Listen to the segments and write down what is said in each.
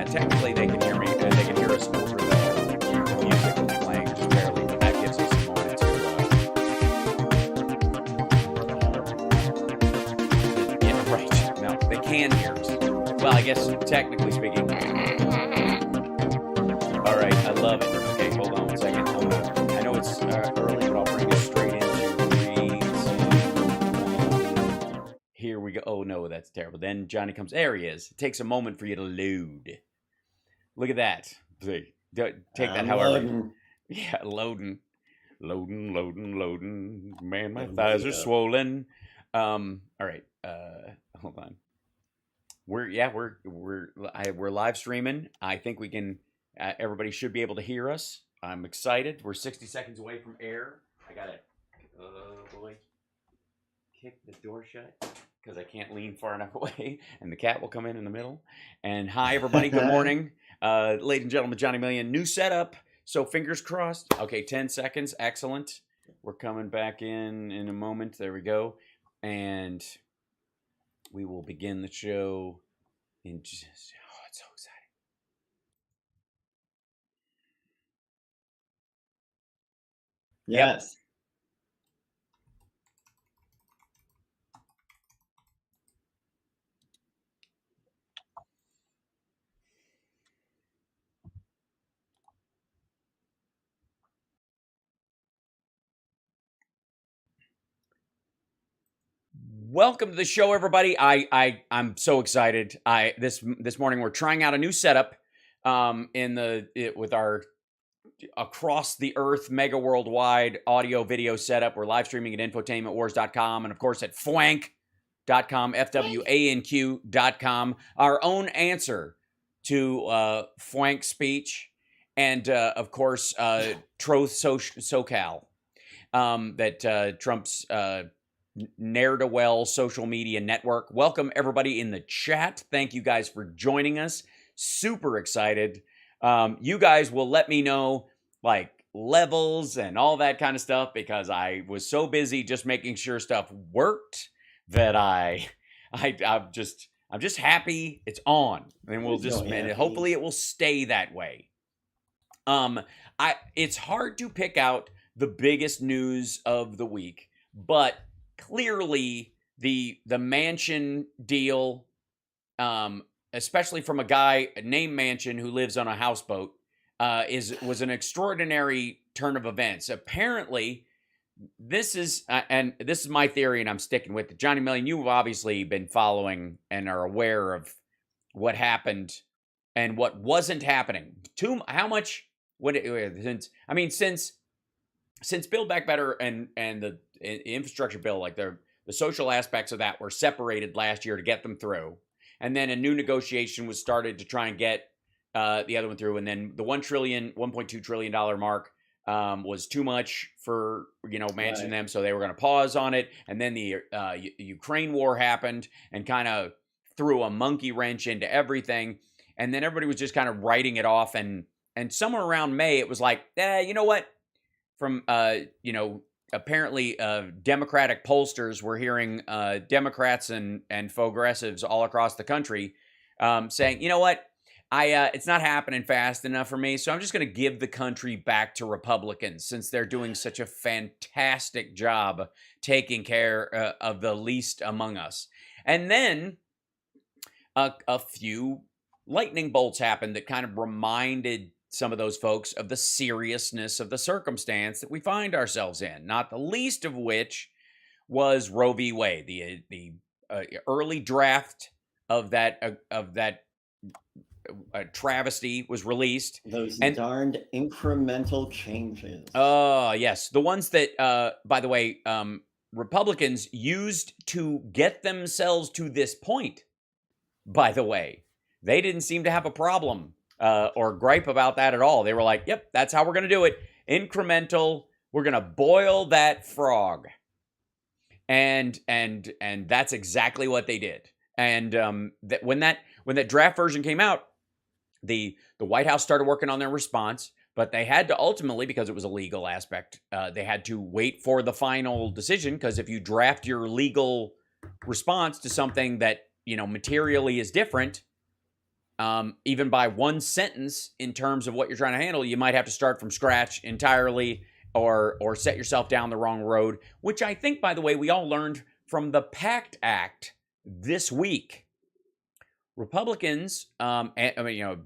Technically, they can hear me, and they can hear us over the music that's playing just barely, but that gives us a moment to. Yeah, right. No, they can hear us. Well, I guess technically speaking. All right, I love it. Okay, hold on one second. I know it's early, but I'll bring us straight into 3, 2, 1. Here we go. Oh no, that's terrible. Then Johnny comes. There he is. It takes a moment for you to load. Look at that. See, take that however. Loading. Yeah, loading. Man, my thighs are swollen. All right. Hold on. We're live streaming. I think we can. Everybody should be able to hear us. I'm excited. We're 60 seconds away from air. I gotta. Oh boy. Kick the door shut because I can't lean far enough away, and the cat will come in the middle. And hi, everybody. Good morning. Ladies and gentlemen, Johnny Million, new setup. So fingers crossed. Okay, 10 seconds. Excellent. We're coming back in a moment. There we go. And we will begin the show in just, oh, it's so exciting. Yes. Yep. Welcome to the show, everybody. I'm so excited. This morning we're trying out a new setup with our across the earth mega worldwide audio video setup. We're live streaming at infotainmentwars.com and of course at fwank.com, FWANQ.com. Our own answer to Fwank speech and of course Troth SoCal that Trump's ne'er-do-well social media network. Welcome everybody in the chat. Thank you guys for joining us. Super excited. You guys will let me know like levels and all that kind of stuff because I was so busy just making sure stuff worked that I'm just happy it's on, and we'll just hopefully it will stay that way. It's hard to pick out the biggest news of the week, but clearly the Manchin deal, especially from a guy named Manchin who lives on a houseboat, was an extraordinary turn of events. Apparently, this is my theory, and I'm sticking with it. Johnny Million, you've obviously been following and are aware of what happened and what wasn't happening. Since Build Back Better and the infrastructure bill, like the social aspects of that were separated last year to get them through. And then a new negotiation was started to try and get the other one through. And then the $1.2 trillion mark was too much for, Manchin and them. So they were going to pause on it. And then the Ukraine war happened and kind of threw a monkey wrench into everything. And then everybody was just kind of writing it off. And somewhere around May, it was like, you know what? From, apparently Democratic pollsters were hearing Democrats and progressives all across the country saying, you know what, it's not happening fast enough for me, so I'm just going to give the country back to Republicans since they're doing such a fantastic job taking care of the least among us. And then a few lightning bolts happened that kind of reminded some of those folks of the seriousness of the circumstance that we find ourselves in, not the least of which was Roe v. Wade. The early draft of that travesty was released. Those darned incremental changes. Oh, yes. The ones that, by the way, Republicans used to get themselves to this point, by the way. They didn't seem to have a problem or gripe about that at all. They were like, yep, that's how we're going to do it. Incremental. We're going to boil that frog. And that's exactly what they did. And when that draft version came out, the White House started working on their response, but they had to ultimately, because it was a legal aspect, they had to wait for the final decision, because if you draft your legal response to something that, materially is different, even by one sentence in terms of what you're trying to handle, you might have to start from scratch entirely or set yourself down the wrong road, which I think, by the way, we all learned from the PACT Act this week. Republicans, a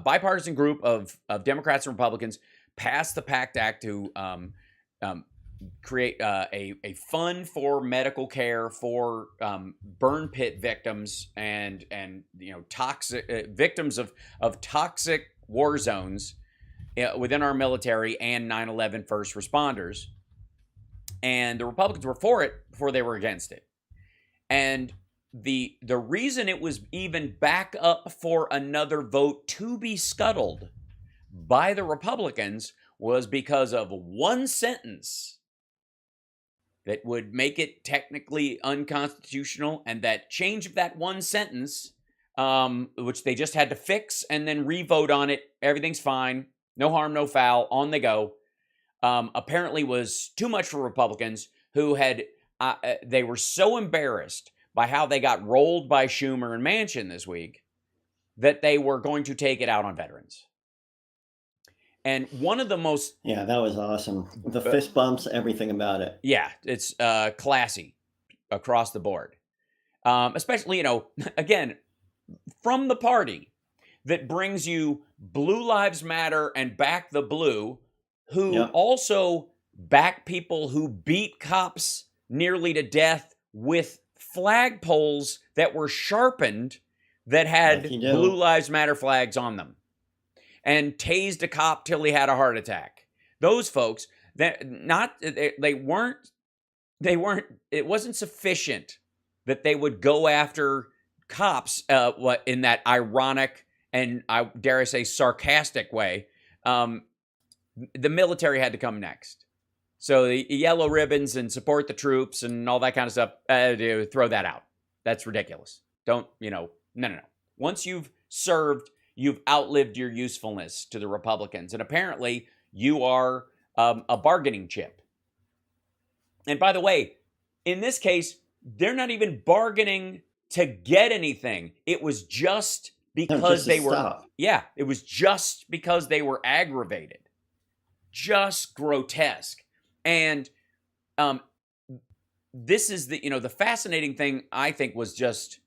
bipartisan group of Democrats and Republicans passed the PACT Act to create a fund for medical care for burn pit victims and toxic victims of toxic war zones within our military and 9/11 first responders. And the Republicans were for it before they were against it. And the reason it was even back up for another vote to be scuttled by the Republicans was because of one sentence that would make it technically unconstitutional, and that change of that one sentence, which they just had to fix and then re-vote on it, everything's fine, no harm, no foul, on they go, apparently was too much for Republicans who had, they were so embarrassed by how they got rolled by Schumer and Manchin this week that they were going to take it out on veterans. And one of the most... Yeah, that was awesome. The fist bumps, everything about it. Yeah, it's classy across the board. Especially, again, from the party that brings you Blue Lives Matter and Back the Blue, who also back people who beat cops nearly to death with flagpoles that were sharpened that had Blue Lives Matter flags on them, and tased a cop till he had a heart attack. Those folks, it wasn't sufficient that they would go after cops in that ironic and, I dare I say, sarcastic way. The military had to come next. So the yellow ribbons and support the troops and all that kind of stuff, throw that out. That's ridiculous. No. Once you've served, you've outlived your usefulness to the Republicans. And apparently you are a bargaining chip. And by the way, in this case, they're not even bargaining to get anything. It was just because it was just because they were aggravated. Just grotesque. And this is the fascinating thing, I think, was just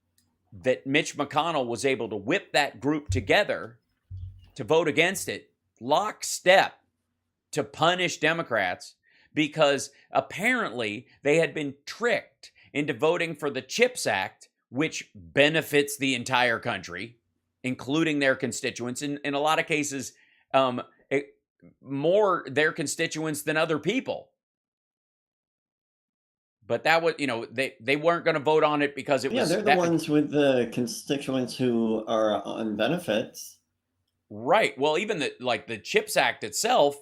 that Mitch McConnell was able to whip that group together to vote against it, lockstep, to punish Democrats, because apparently they had been tricked into voting for the CHIPS Act, which benefits the entire country, including their constituents, in a lot of cases, more their constituents than other people. But that was, they weren't going to vote on it because it was... Yeah, they're the ones with the constituents who are on benefits. Right. Well, even the CHIPS Act itself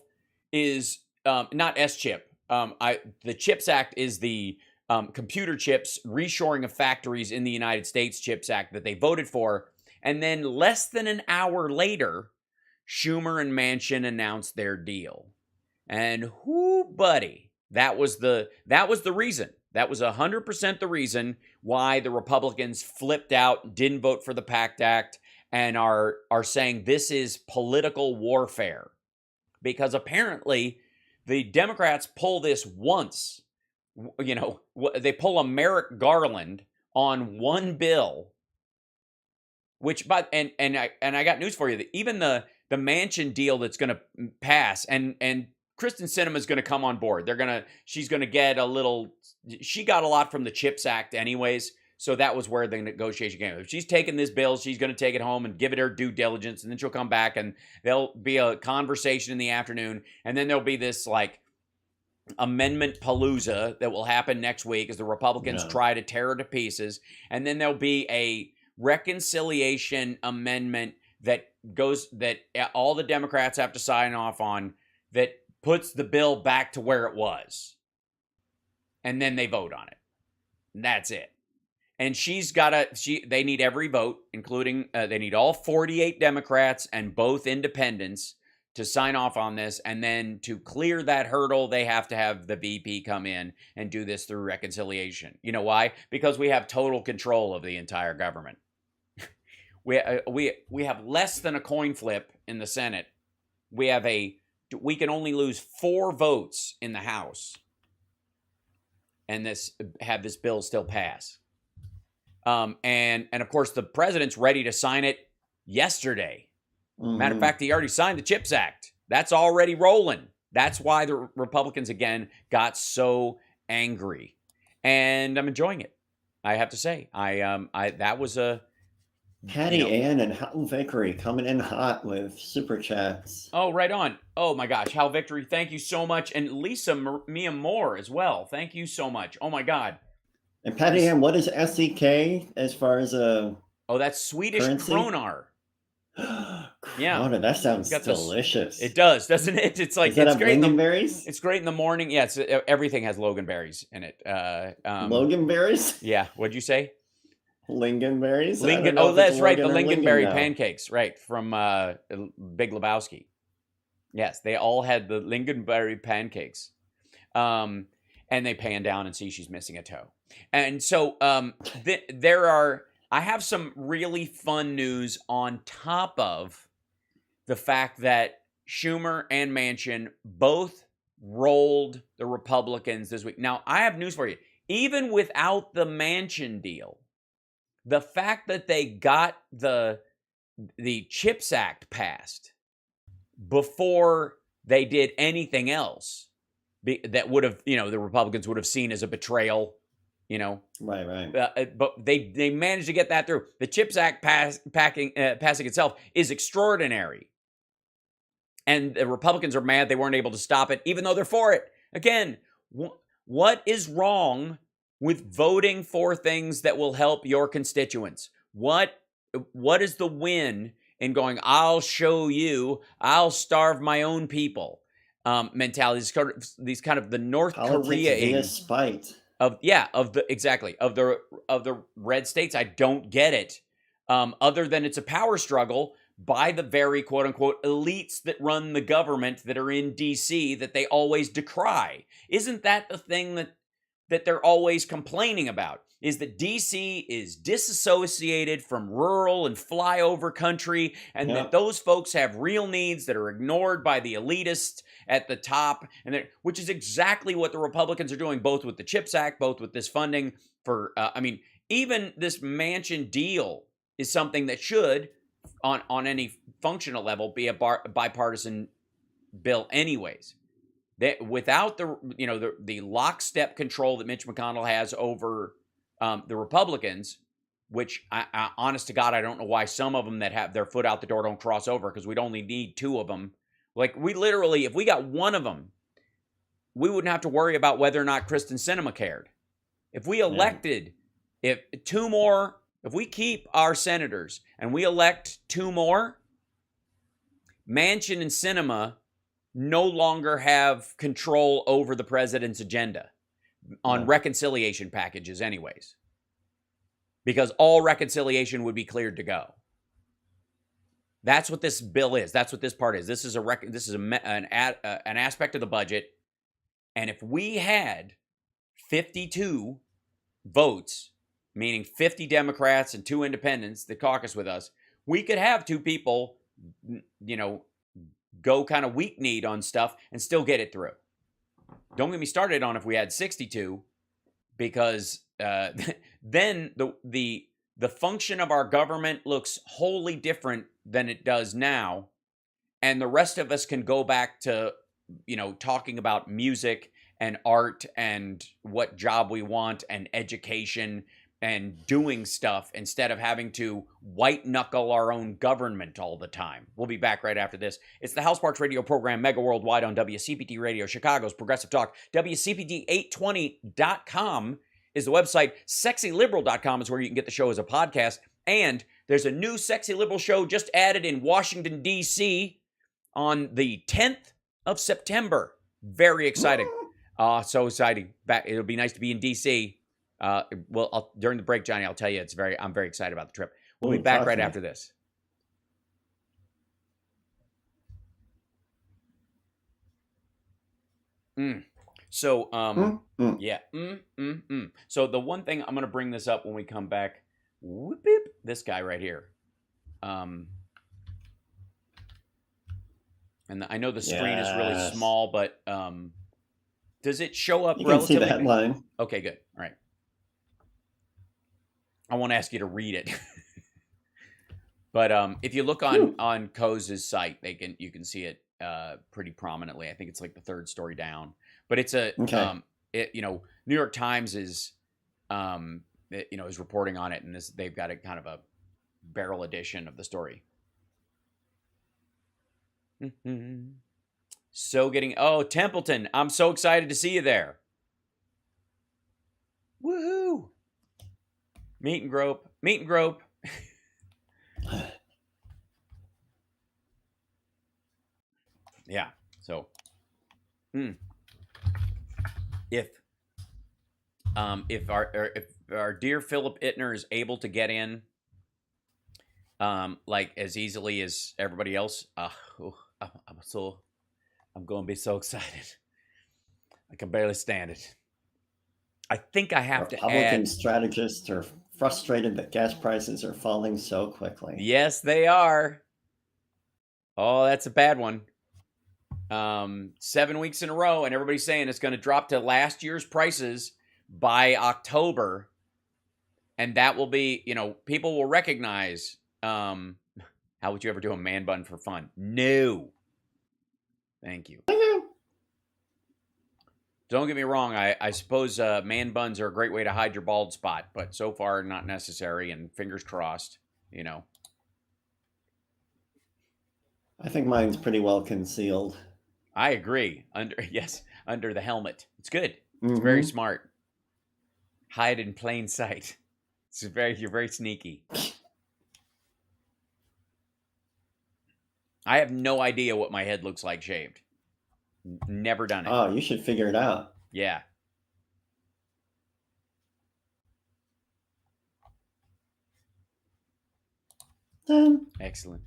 is not S-chip. The CHIPS Act is the computer chips, reshoring of factories in the United States CHIPS Act that they voted for. And then less than an hour later, Schumer and Manchin announced their deal. And buddy, that was the reason. That was 100% the reason why the Republicans flipped out, didn't vote for the PACT Act, and are saying this is political warfare. Because apparently the Democrats pull this once. They pull a Merrick Garland on one bill, which, and I got news for you, that even the Manchin deal that's going to pass, and Kristen Sinema is going to come on board. She's going to get she got a lot from the CHIPS Act anyways, so that was where the negotiation came. If she's taking this bill, she's going to take it home and give it her due diligence, and then she'll come back and there'll be a conversation in the afternoon, and then there'll be this amendment palooza that will happen next week as the Republicans try to tear it to pieces, and then there'll be a reconciliation amendment that all the Democrats have to sign off on that puts the bill back to where it was. And then they vote on it. And that's it. And they need every vote, including, they need all 48 Democrats and both independents to sign off on this. And then to clear that hurdle, they have to have the VP come in and do this through reconciliation. You know why? Because we have total control of the entire government. we have less than a coin flip in the Senate. We can only lose 4 votes in the House, and have this bill still pass. And of course the president's ready to sign it yesterday. Matter of fact, he already signed the CHIPS Act. That's already rolling. That's why the Republicans again got so angry, and I'm enjoying it. I have to say, that was a Patty Ann and HAL Vickery coming in hot with super chats. Oh, right on. Oh my gosh, HAL Victory, thank you so much, and Lisa Mia Moore as well. Thank you so much. Oh my God. And Patty Ann, what is SEK as far as a? Oh, that's Swedish kronar. Yeah, that sounds delicious. It does, doesn't it? It's like, it's great. Lingonberries? It's great in the morning. Yeah, everything has loganberries in it. Loganberries? Yeah. What'd you say? Lingonberries? Oh, that's right. The lingonberry pancakes, right, from Big Lebowski. Yes, they all had the lingonberry pancakes. And they pan down and see she's missing a toe. And so I have some really fun news on top of the fact that Schumer and Manchin both rolled the Republicans this week. Now, I have news for you. Even without the Manchin deal, the fact that they got the CHIPS Act passed before they did anything else that would have, the Republicans would have seen as a betrayal. Right. But they managed to get that through. The CHIPS Act passing itself is extraordinary. And the Republicans are mad they weren't able to stop it, even though they're for it. Again, what is wrong with voting for things that will help your constituents? What is the win in going, I'll show you, I'll starve my own people mentality? These kind of the North Korea spite. Of the red states. I don't get it. Other than it's a power struggle by the very quote unquote elites that run the government that are in DC that they always decry. Isn't that the thing that they're always complaining about? Is that DC is disassociated from rural and flyover country, and that those folks have real needs that are ignored by the elitists at the top, and which is exactly what the Republicans are doing, both with the CHIPS Act, both with this funding for, even this Manchin deal is something that should, on any functional level, be a bipartisan bill anyways. Without the lockstep control that Mitch McConnell has over the Republicans, which I honest to God, I don't know why some of them that have their foot out the door don't cross over, because we'd only need 2 of them. Like, we literally, if we got 1 of them, we wouldn't have to worry about whether or not Kristen Sinema cared. If we elected, if we keep our senators and we elect 2 more, Manchin and Sinema no longer have control over the president's agenda on reconciliation packages anyways, because all reconciliation would be cleared to go. That's what this bill is. That's what this part is. This is an aspect of the budget. And if we had 52 votes, meaning 50 Democrats and 2 independents that caucus with us, we could have 2 people, go kind of weak-kneed on stuff and still get it through. Don't get me started on if we had 62, because then the function of our government looks wholly different than it does now, and the rest of us can go back to talking about music and art and what job we want and education and doing stuff instead of having to white knuckle our own government all the time. We'll be back right after this. It's the HAL Sparks radio program, Mega Worldwide, on WCPT Radio, Chicago's Progressive Talk. WCPT820.com is the website. SexyLiberal.com is where you can get the show as a podcast. And there's a new Sexy Liberal show just added in Washington, D.C. on the 10th of September. Very exciting. So exciting. It'll be nice to be in D.C. During the break, Johnny, I'll tell you, I'm very excited about the trip. We'll be back right after this. So, yeah. So the one thing, I'm going to bring this up when we come back. Whoop, beep, this guy right here. And I know the screen is really small, but does it show up You can see relatively? the headline. Okay, good. All right. I won't ask you to read it. But if you look on Coze's site, you can see it pretty prominently. I think it's like the third story down. But it's a New York Times is is reporting on it, and they've got a kind of a barrel edition of the story. Templeton, I'm so excited to see you there. Woohoo! Meet and grope. Yeah. So, if our dear Philip Ittner is able to get in, like as easily as everybody else, I'm going to be so excited. I can barely stand it. I think I have to add. Republican strategists are frustrated that gas prices are falling so quickly. Yes, they are. Oh, that's a bad one. 7 weeks in a row, and everybody's saying it's going to drop to last year's prices by October. And that will be, people will recognize, how would you ever do a man bun for fun? No. Thank you. Don't get me wrong. I suppose man buns are a great way to hide your bald spot, but so far not necessary, and fingers crossed, I think mine's pretty well concealed. I agree. Under the helmet. It's good. It's very smart. Hide in plain sight. You're very sneaky. I have no idea what my head looks like shaved. Never done it. Oh, you should figure it out. Yeah. Excellent.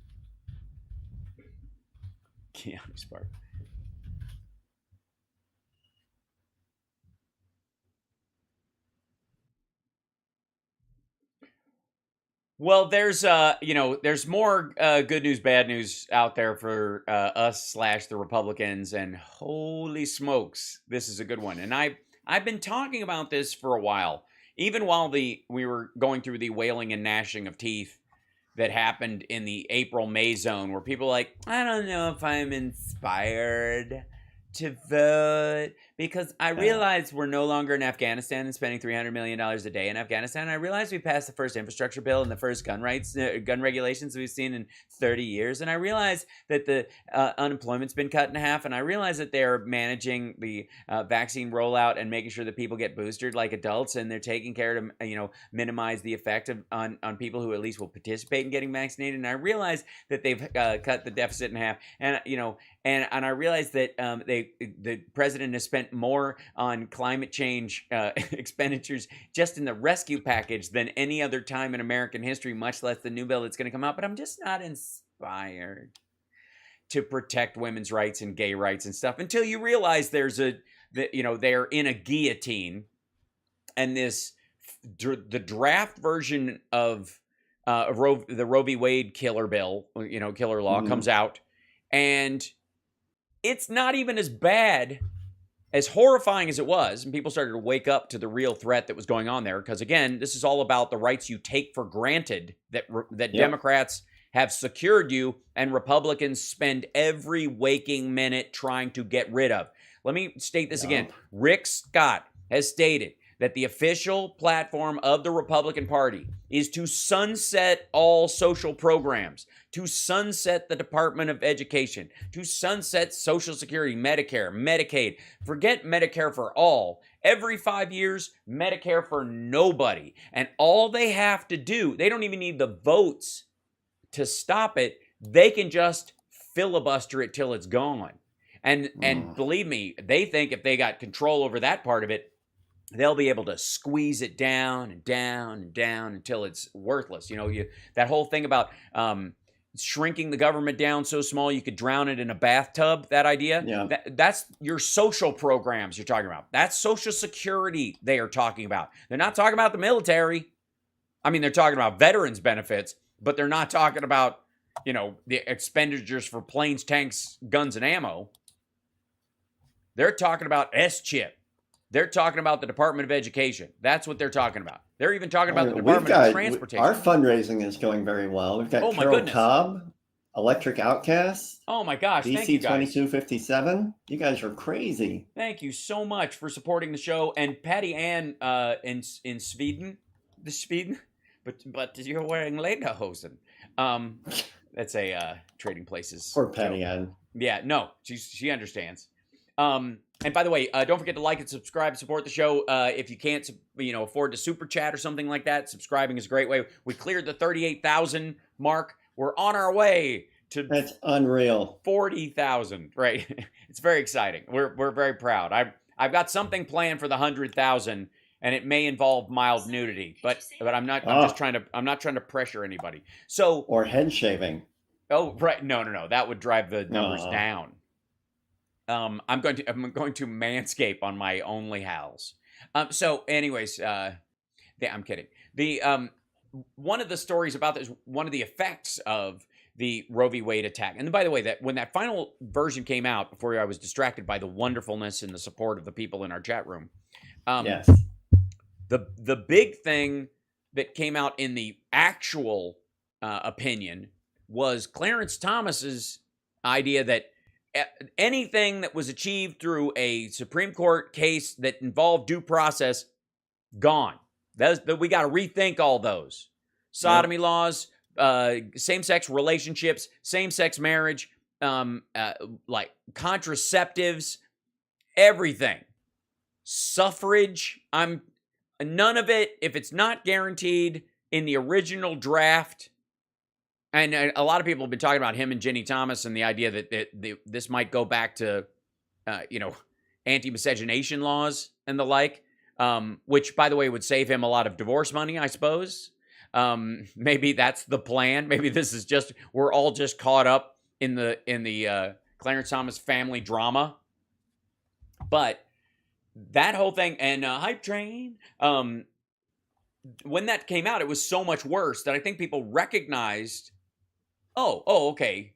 Yeah, Spark. Well, there's more good news, bad news out there for us / the Republicans, and holy smokes, this is a good one. And I've been talking about this for a while, even while we were going through the wailing and gnashing of teeth that happened in the April-May zone, where people are like, I don't know if I'm inspired to vote because I realize we're no longer in Afghanistan and spending $300 million a day in Afghanistan. I realize we passed the first infrastructure bill and the first gun regulations we've seen in 30 years. And I realize that the unemployment's been cut in half. And I realize that they're managing the vaccine rollout and making sure that people get boosted like adults. And they're taking care to, minimize the effect on people who at least will participate in getting vaccinated. And I realize that they've cut the deficit in half. And, and I realize that the president has spent more on climate change expenditures just in the rescue package than any other time in American history, much less the new bill that's going to come out. But I'm just not inspired to protect women's rights and gay rights and stuff until you realize they're in a guillotine, and the draft version of the Roe v. Wade killer bill, killer law comes out, and it's not even as bad, as horrifying as it was, and people started to wake up to the real threat that was going on there. Because again, this is all about the rights you take for granted that Democrats have secured you, and Republicans spend every waking minute trying to get rid of. Let me state this again. Rick Scott has stated that the official platform of the Republican Party is to sunset all social programs, to sunset the Department of Education, to sunset Social Security, Medicare, Medicaid. Forget Medicare for all. Every 5 years, Medicare for nobody. And all they have to do, they don't even need the votes to stop it. They can just filibuster it till it's gone. And believe me, they think if they got control over that part of it, they'll be able to squeeze it down and down and down until it's worthless. That whole thing about shrinking the government down so small you could drown it in a bathtub, that idea, that's your social programs you're talking about. That's Social Security they are talking about. They're not talking about the military. I mean, they're talking about veterans benefits, but they're not talking about, you know, the expenditures for planes, tanks, guns, and ammo. They're talking about S-chip. They're talking about the Department of Education. That's what they're talking about. They're even talking about the Department of Transportation. Our fundraising is going very well. We've got Oh, my Carol goodness. Cobb, Electric Outcast, Oh my gosh, thank you DC guys. 2257. You guys are crazy. Thank you so much for supporting the show. And Patty Ann in Sweden, but you're wearing lederhosen. That's a Trading Places. Poor Patty joke. Ann. Yeah, no, she understands. And by the way, don't forget to like and subscribe, support the show. If you can't, afford to super chat or something like that, subscribing is a great way. We cleared the 38,000 mark. We're on our way to That's unreal. 40,000. Right? It's very exciting. We're very proud. I've got something planned for the 100,000, and it may involve mild nudity, but I'm not. I'm not trying to pressure anybody. So or head shaving. Oh, right. No. That would drive the numbers down. I'm going to manscape on my only HALs. So anyways, I'm kidding. The one of the stories about this, one of the effects of the Roe v. Wade attack. And by the way, that when that final version came out, before I was distracted by the wonderfulness and the support of the people in our chat room. Yes. The big thing that came out in the actual opinion was Clarence Thomas's idea that anything that was achieved through a Supreme Court case that involved due process, gone. We got to rethink all those. Sodomy laws, same-sex relationships, same-sex marriage, like contraceptives, everything. Suffrage, none of it, if it's not guaranteed in the original draft. And a lot of people have been talking about him and Ginny Thomas and the idea that this might go back to, anti-miscegenation laws and the like, which, by the way, would save him a lot of divorce money, I suppose. Maybe that's the plan. Maybe this is just, we're all just caught up in the Clarence Thomas family drama. But that whole thing, and Hype Train, when that came out, it was so much worse that I think people recognized, okay,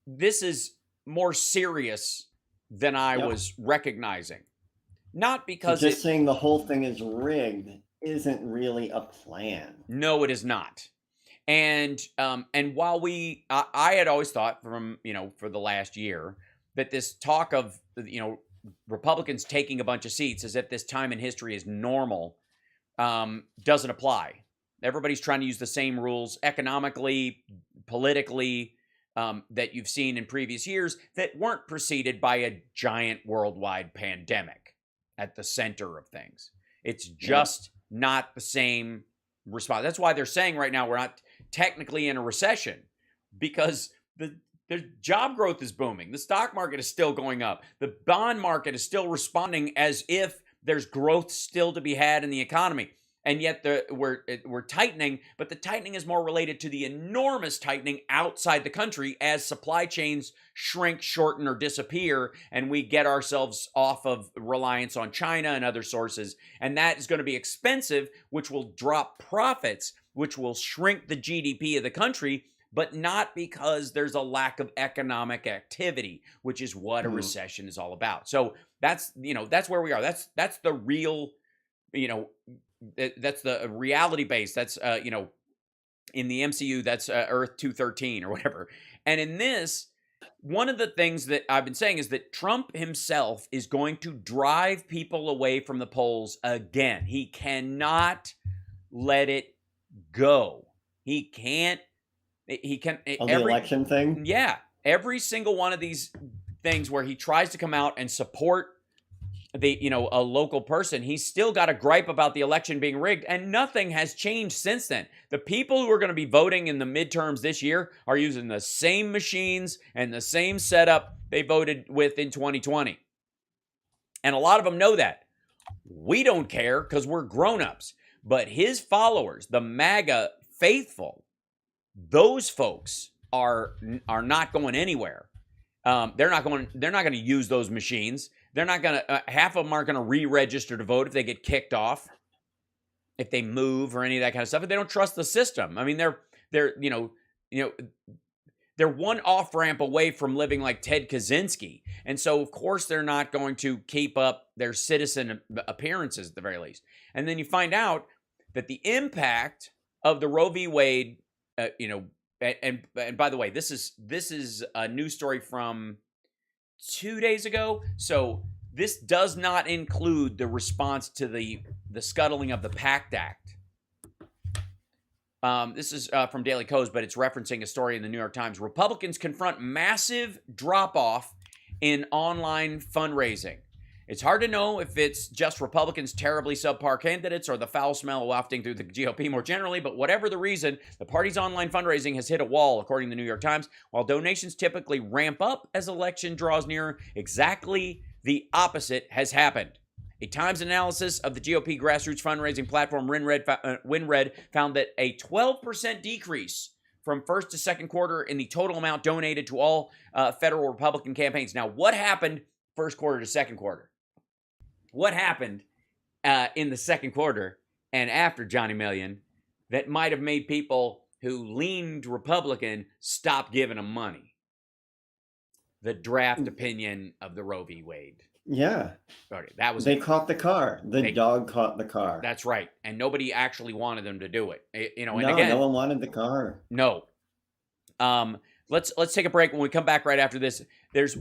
this is more serious than I was recognizing. Not because so just saying the whole thing is rigged isn't really a plan. No, it is not. And while I had always thought from, for the last year that this talk of, Republicans taking a bunch of seats as if this time in history is normal, doesn't apply. Everybody's trying to use the same rules economically, politically, that you've seen in previous years that weren't preceded by a giant worldwide pandemic at the center of things. It's just not the same response. That's why they're saying right now we're not technically in a recession, because the job growth is booming. The stock market is still going up. The bond market is still responding as if there's growth still to be had in the economy. And yet we're tightening, but the tightening is more related to the enormous tightening outside the country as supply chains shrink, shorten, or disappear, and we get ourselves off of reliance on China and other sources. And that is going to be expensive, which will drop profits, which will shrink the GDP of the country, but not because there's a lack of economic activity, which is what a recession is all about. So that's where we are. That's the real, that's the reality base. That's, in the MCU, that's Earth 213 or whatever. And in this, one of the things that I've been saying is that Trump himself is going to drive people away from the polls again. He cannot let it go. He can On the election thing? Yeah. Every single one of these things where he tries to come out and support a local person, he's still got a gripe about the election being rigged, and nothing has changed since then. The people who are going to be voting in the midterms this year are using the same machines and the same setup they voted with in 2020. And a lot of them know that. We don't care because we're grown-ups. But his followers, the MAGA faithful, those folks are not going anywhere. They're not going to use those machines. They're not going to, half of them aren't going to re-register to vote if they get kicked off, if they move or any of that kind of stuff. If they don't trust the system. I mean, they're they're one off ramp away from living like Ted Kaczynski. And so, of course, they're not going to keep up their citizen appearances at the very least. And then you find out that the impact of the Roe v. Wade, and by the way, this is a news story from 2 days ago. So this does not include the response to the scuttling of the PACT Act. This is from Daily Kos, but it's referencing a story in the New York Times. Republicans confront massive drop-off in online fundraising. It's hard to know if it's just Republicans' terribly subpar candidates or the foul smell wafting through the GOP more generally, but whatever the reason, the party's online fundraising has hit a wall, according to the New York Times. While donations typically ramp up as election draws nearer, exactly the opposite has happened. A Times analysis of the GOP grassroots fundraising platform WinRed found that a 12% decrease from first to second quarter in the total amount donated to all federal Republican campaigns. Now, what happened first quarter to second quarter? What happened in the second quarter and after Johnny Million that might have made people who leaned Republican stop giving them money? The draft opinion of the Roe v. Wade. Yeah. Okay, that was they caught the car. The dog caught the car. That's right. And nobody actually wanted them to do it. And no, again, no one wanted the car. No. Let's take a break. When we come back right after this, there's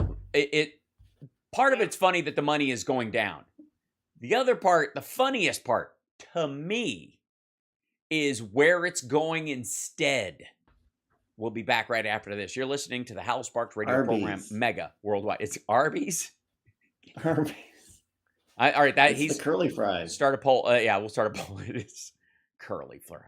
part of it's funny that the money is going down. The other part, the funniest part to me, is where it's going instead. We'll be back right after this. You're listening to the HAL Sparks radio Arby's. program, Mega Worldwide. It's Arby's? Arby's. All right, that It's he's the curly fries. Start a poll. Yeah, we'll start a poll. It is curly fries.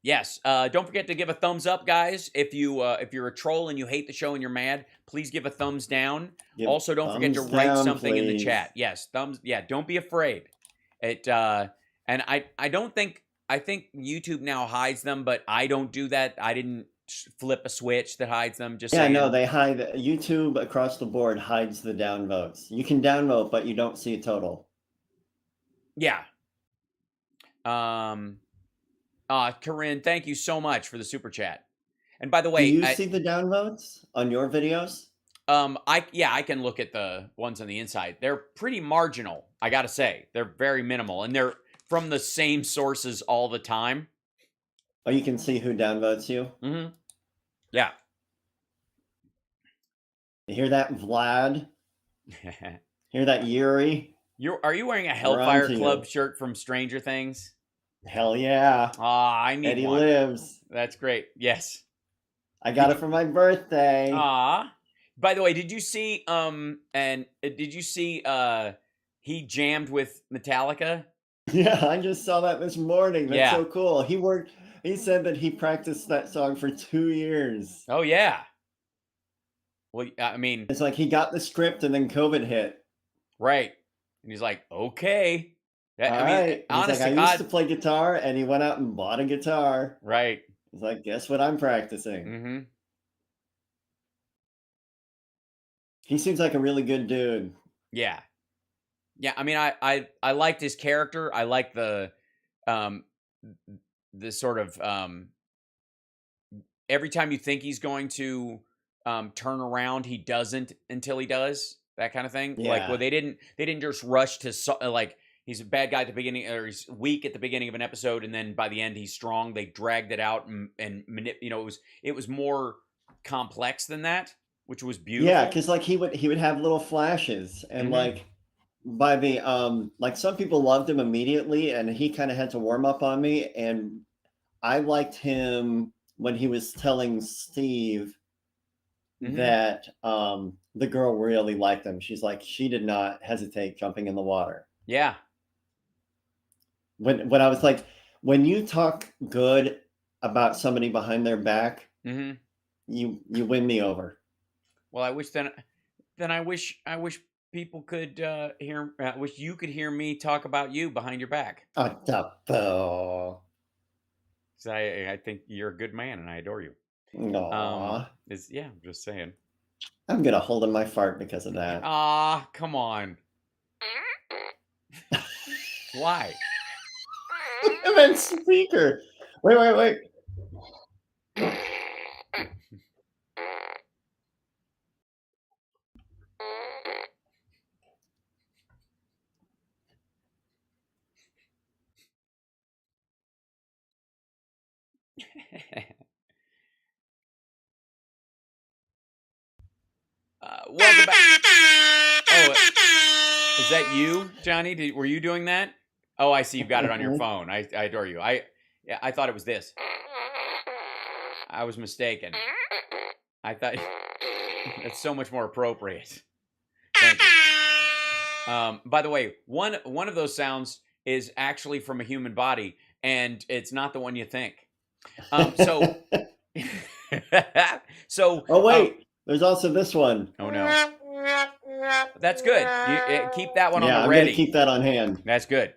Yes. Don't forget to give a thumbs up, guys. If you're a troll and you hate the show and you're mad, please give a thumbs down. Also, don't forget to write something in the chat. Yes, thumbs. Yeah, don't be afraid. And I don't think. I think YouTube now hides them, but I don't do that. I didn't flip a switch that hides them. Just saying. No, they hide. YouTube across the board hides the downvotes. You can downvote, but you don't see a total. Yeah. Corinne, thank you so much for the super chat. And by the way, do you see the downvotes on your videos? I can look at the ones on the inside. They're pretty marginal, I gotta say. They're very minimal, and they're from the same sources all the time. Oh, you can see who downvotes you? Mm-hmm. Yeah. You hear that, Vlad? Hear that, Yuri? Are you wearing a Hellfire Club shirt from Stranger Things? Hell yeah. I need Eddie one. lives. That's great. Yes. I got it for my birthday. By the way, did you see he jammed with Metallica? Yeah, I just saw that this morning. That's so cool. He said that he practiced that song for 2 years. Oh yeah. Well, I mean, it's like he got the script and then COVID hit. Right. And he's like, okay. Honestly, I used to play guitar, and he went out and bought a guitar. Right. He's like, guess what I'm practicing? Mm-hmm. He seems like a really good dude. Yeah. Yeah, I mean, I liked his character. I like the sort of every time you think he's going to turn around, he doesn't until he does. That kind of thing. Yeah. Like, well, they didn't just rush to like he's a bad guy at the beginning, or he's weak at the beginning of an episode, and then by the end he's strong. They dragged it out and it was more complex than that, which was beautiful. Yeah, because like he would have little flashes, and like by the like some people loved him immediately, and he kind of had to warm up on me, and I liked him when he was telling Steve that the girl really liked him. She's like, she did not hesitate jumping in the water. Yeah. When I was like, when you talk good about somebody behind their back, you win me over. Well, I wish I wish people could hear. I wish you could hear me talk about you behind your back. So I think you're a good man, and I adore you. Aww. I'm just saying. I'm gonna hold in my fart because of that. Come on. Why? I meant speaker. Wait. Welcome back. Oh, is that you, Johnny? Were you doing that? Oh, I see. You've got it on your phone. I adore you. I thought it was this. I was mistaken. I thought that's so much more appropriate. Thank you. By the way, one of those sounds is actually from a human body, and it's not the one you think. So, oh wait, there's also this one. Oh no, that's good. You keep that one on the I'm ready. Gonna keep that on hand. That's good.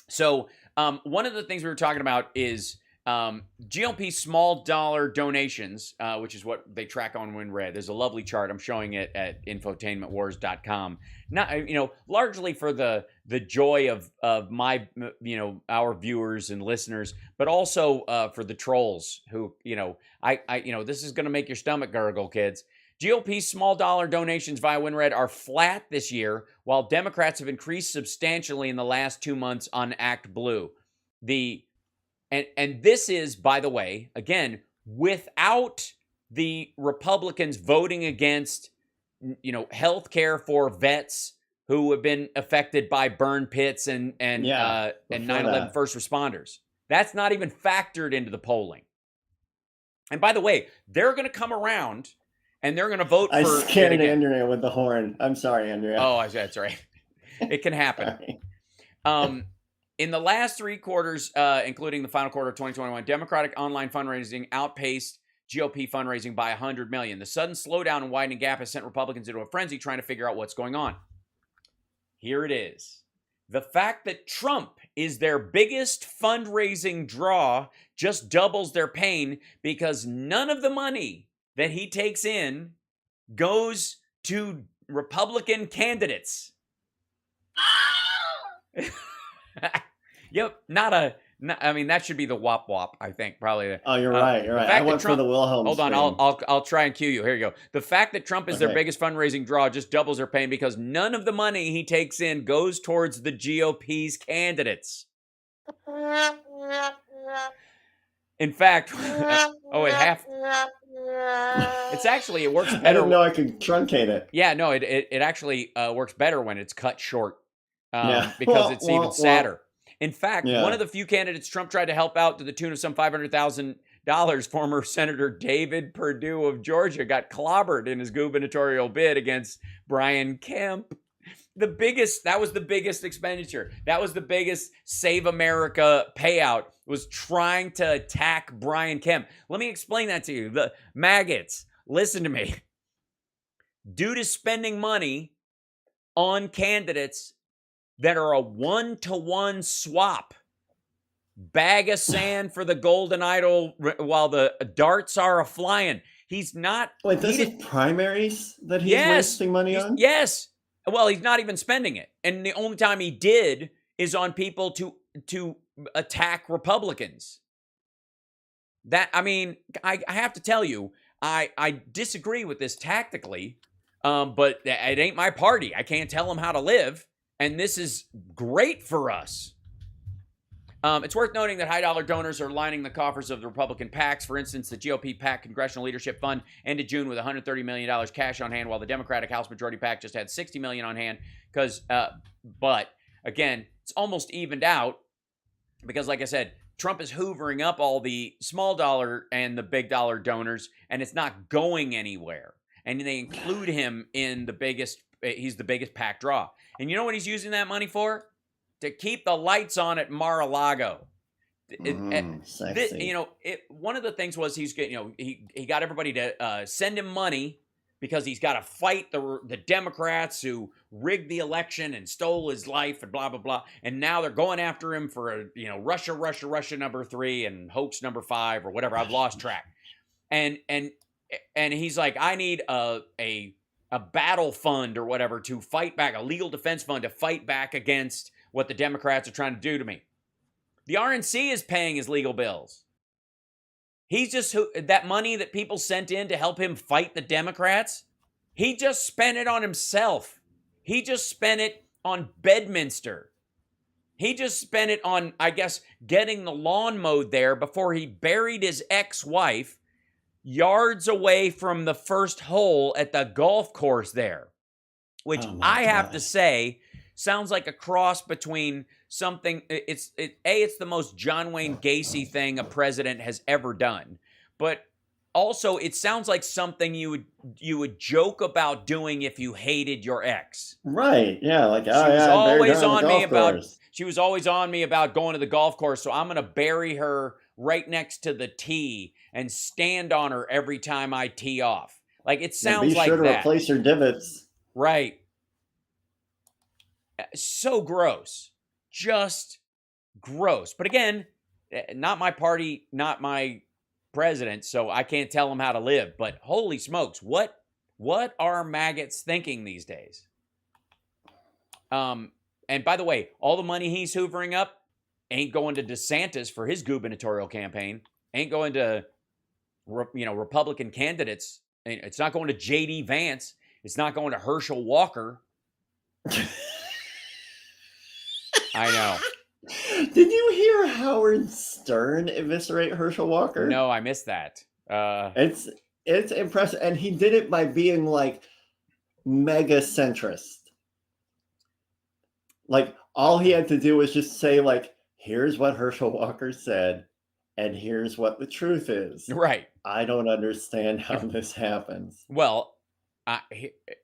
So, one of the things we were talking about is GOP small dollar donations, which is what they track on WinRed. There's a lovely chart. I'm showing it at infotainmentwars.com. Not, largely for the joy of my, our viewers and listeners, but also for the trolls who, this is going to make your stomach gurgle, kids. GOP's small dollar donations via WinRed are flat this year, while Democrats have increased substantially in the last 2 months on Act Blue. And this is, by the way, again, without the Republicans voting against, health care for vets who have been affected by burn pits and 9/11 first responders. That's not even factored into the polling. And by the way, they're going to come around and they're going to vote for. I scared Andrea with the horn. I'm sorry, Andrea. Oh, that's right. It can happen. In the last 3 quarters, including the final quarter of 2021, Democratic online fundraising outpaced GOP fundraising by $100 million. The sudden slowdown and widening gap has sent Republicans into a frenzy trying to figure out what's going on. Here it is. The fact that Trump is their biggest fundraising draw just doubles their pain because none of the money that he takes in goes to Republican candidates. Yep, that should be the wop wop, I think, probably. Oh, you're right. I went for the Wilhelm. Hold on, I'll try and cue you. Here you go. The fact that Trump is their biggest fundraising draw just doubles their pain because none of the money he takes in goes towards the GOP's candidates. In fact, it works better. I didn't know I could truncate it. Yeah, no, it actually works better when it's cut short because it's even sadder. In fact, one of the few candidates Trump tried to help out to the tune of some $500,000, former Senator David Perdue of Georgia, got clobbered in his gubernatorial bid against Brian Kemp. That was the biggest expenditure. That was the biggest Save America payout, was trying to attack Brian Kemp. Let me explain that to you. The maggots, listen to me. Due to spending money on candidates that are a 1-to-1 swap, bag of sand for the golden idol while the darts are a-flying. He's not... Wait, this is primaries that he's wasting money on? Yes. Well, he's not even spending it. And the only time he did is on people to attack Republicans. I have to tell you, I disagree with this tactically, but it ain't my party. I can't tell them how to live. And this is great for us. It's worth noting that high-dollar donors are lining the coffers of the Republican PACs. For instance, the GOP PAC Congressional Leadership Fund ended June with $130 million cash on hand, while the Democratic House Majority PAC just had $60 million on hand. But, again, it's almost evened out because, like I said, Trump is hoovering up all the small dollar and the big dollar donors, and it's not going anywhere. And they include him in he's the biggest PAC draw. And you know what he's using that money for? To keep the lights on at Mar-a-Lago. Sexy. One of the things was he got everybody to send him money because he's got to fight the Democrats who rigged the election and stole his life and blah, blah, blah. And now they're going after him for, Russia number 3 and hoax number 5 or whatever. I've lost track. And he's like, I need a battle fund or whatever to fight back, a legal defense fund to fight back against what the Democrats are trying to do to me. The RNC is paying his legal bills. He's just that money that people sent in to help him fight the Democrats. He just spent it on himself. He just spent it on Bedminster. He just spent it on, I guess, getting the lawn mowed there before he buried his ex-wife yards away from the first hole at the golf course there, which I have to say sounds like a cross between something. It's the most John Wayne Gacy thing a president has ever done, but also it sounds like something you would joke about doing if you hated your ex. Right? Yeah, like she was always on me about going to the golf course, so I'm going to bury her right next to the tee and stand on her every time I tee off. Like, it sounds like that. Be sure to replace your divots. Right. So gross. Just gross. But again, not my party, not my president, so I can't tell him how to live. But holy smokes, what are maggots thinking these days? And by the way, all the money he's hoovering up ain't going to DeSantis for his gubernatorial campaign. Ain't going to, Republican candidates. It's not going to J.D. Vance. It's not going to Herschel Walker. I know. Did you hear Howard Stern eviscerate Herschel Walker? No, I missed that. It's impressive, and he did it by being like mega centrist. Like, all he had to do was just say, like, here's what Herschel Walker said, and here's what the truth is. Right. I don't understand how this happens. Well,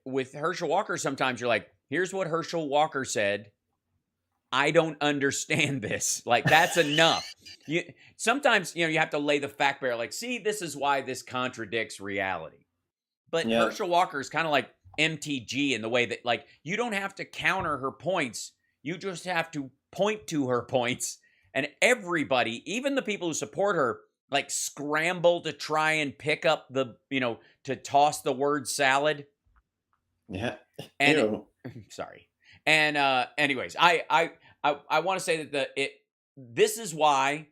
with Herschel Walker, sometimes you're like, here's what Herschel Walker said. I don't understand this. Like, that's enough. Sometimes, you have to lay the fact bare, like, see, this is why this contradicts reality. But Herschel Walker is kind of like MTG in the way that, like, you don't have to counter her points. You just have to point to her points. And everybody, even the people who support her, like, scramble to try and pick up the, to toss the word salad. Yeah. And sorry. And anyways, I want to say that this is why,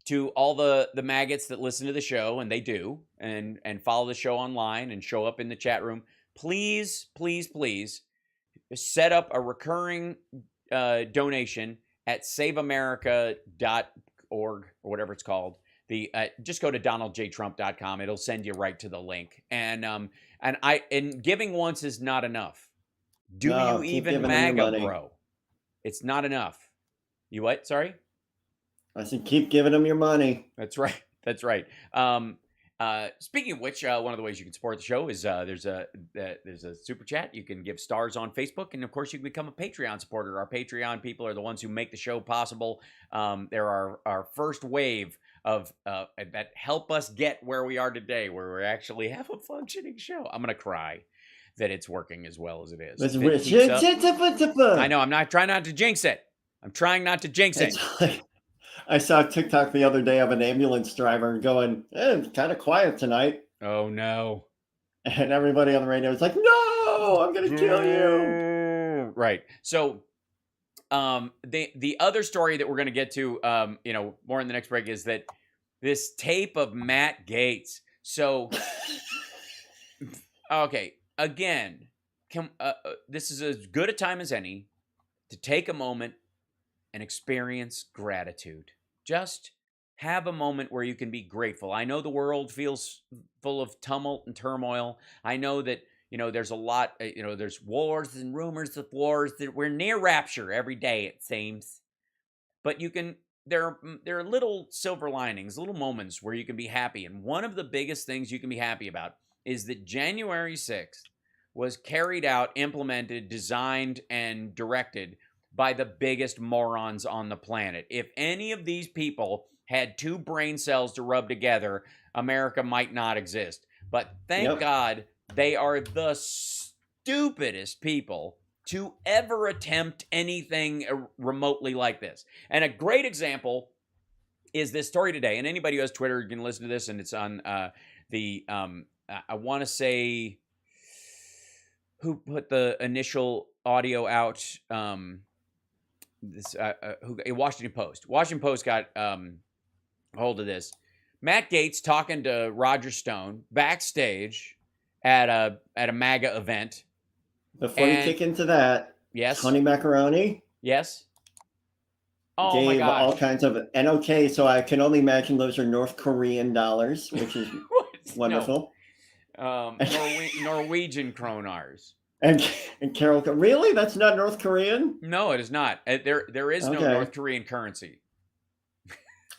to all the maggots that listen to the show, and they do, and follow the show online and show up in the chat room, please, please, please set up a recurring donation at saveamerica.org or whatever it's called. Just go to donaldjtrump.com. It'll send you right to the link. And giving once is not enough. Do you even MAGA, bro? It's not enough. You what? Sorry? I said keep giving them your money. That's right. That's right. Speaking of which, one of the ways you can support the show is there's a super chat. You can give stars on Facebook, and of course you can become a Patreon supporter. Our Patreon people are the ones who make the show possible. They're our first wave of that help us get where we are today, where we actually have a functioning show. I'm gonna cry that it's working as well as it is. I know. I'm not trying not to jinx it. I'm trying not to jinx it. Like, I saw a TikTok the other day of an ambulance driver going, it's kind of quiet tonight. Oh, no. And everybody on the radio was like, no, I'm going to kill you. Right. So the other story that we're going to get to, more in the next break is that this tape of Matt Gaetz. So, okay, again, this is as good a time as any to take a moment and experience gratitude. Just have a moment where you can be grateful. I know the world feels full of tumult and turmoil. I know that, there's a lot, there's wars and rumors of wars. That we're near rapture every day, it seems. But there are little silver linings, little moments where you can be happy. And one of the biggest things you can be happy about is that January 6th was carried out, implemented, designed, and directed by the biggest morons on the planet. If any of these people had two brain cells to rub together, America might not exist. But thank God they are the stupidest people to ever attempt anything remotely like this. And a great example is this story today. And anybody who has Twitter can listen to this, and it's on I want to say, who put the initial audio out? this Washington Post. Washington Post got hold of this. Matt Gaetz talking to Roger Stone backstage at a MAGA event. Before you kick into that, yes, Honey Macaroni. Yes. Oh gave my gosh. all kinds of, and okay, so I can only imagine those are North Korean dollars, which is wonderful. No. Norwegian kronars. And Carol, really? That's not North Korean? No, it is not. There is no North Korean currency.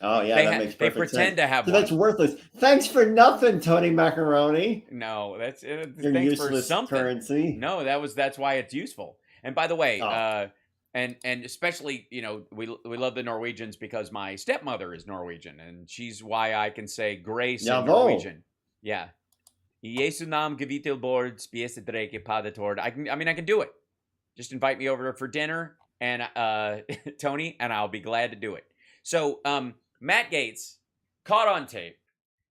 Oh yeah, that makes perfect sense. They pretend to have so one. That's worthless. Thanks for nothing, Tony Macaroni. No, that's Your thanks useless for something. Currency. No, that's why it's useful. And by the way, and especially, you know, we love the Norwegians because my stepmother is Norwegian, and she's why I can say grace in Norwegian. Yeah. Jesu nam gevitel bord spiese dreke padatord. I can do it. Just invite me over for dinner and Tony, and I'll be glad to do it. So Matt Gaetz caught on tape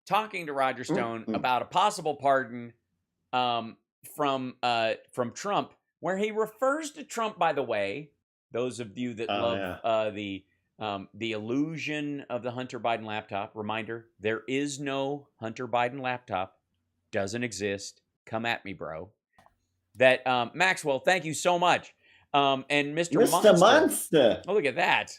talking to Roger Stone about a possible pardon from Trump, where he refers to Trump, by the way, those of you that love the illusion of the Hunter Biden laptop. Reminder, there is no Hunter Biden laptop. Doesn't exist. Come at me, bro. That Maxwell, thank you so much. And Mr. Monster. Oh, look at that.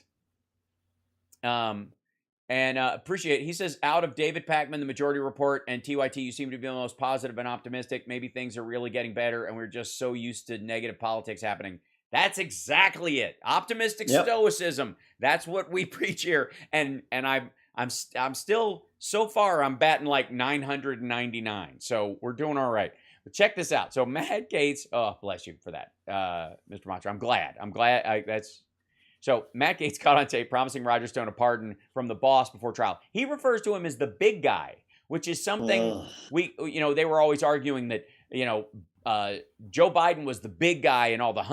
And appreciate it. He says, out of David Pakman, the Majority Report, and TYT, you seem to be the most positive and optimistic. Maybe things are really getting better, and we're just so used to negative politics happening. That's exactly it. Optimistic stoicism. That's what we preach here. And I'm still, so far, I'm batting like 999. So we're doing all right. But check this out. So Matt Gaetz, oh, bless you for that, Mr. Monster. I'm glad. So Matt Gaetz caught on tape promising Roger Stone a pardon from the boss before trial. He refers to him as the big guy, which is something they were always arguing that, Joe Biden was the big guy in all the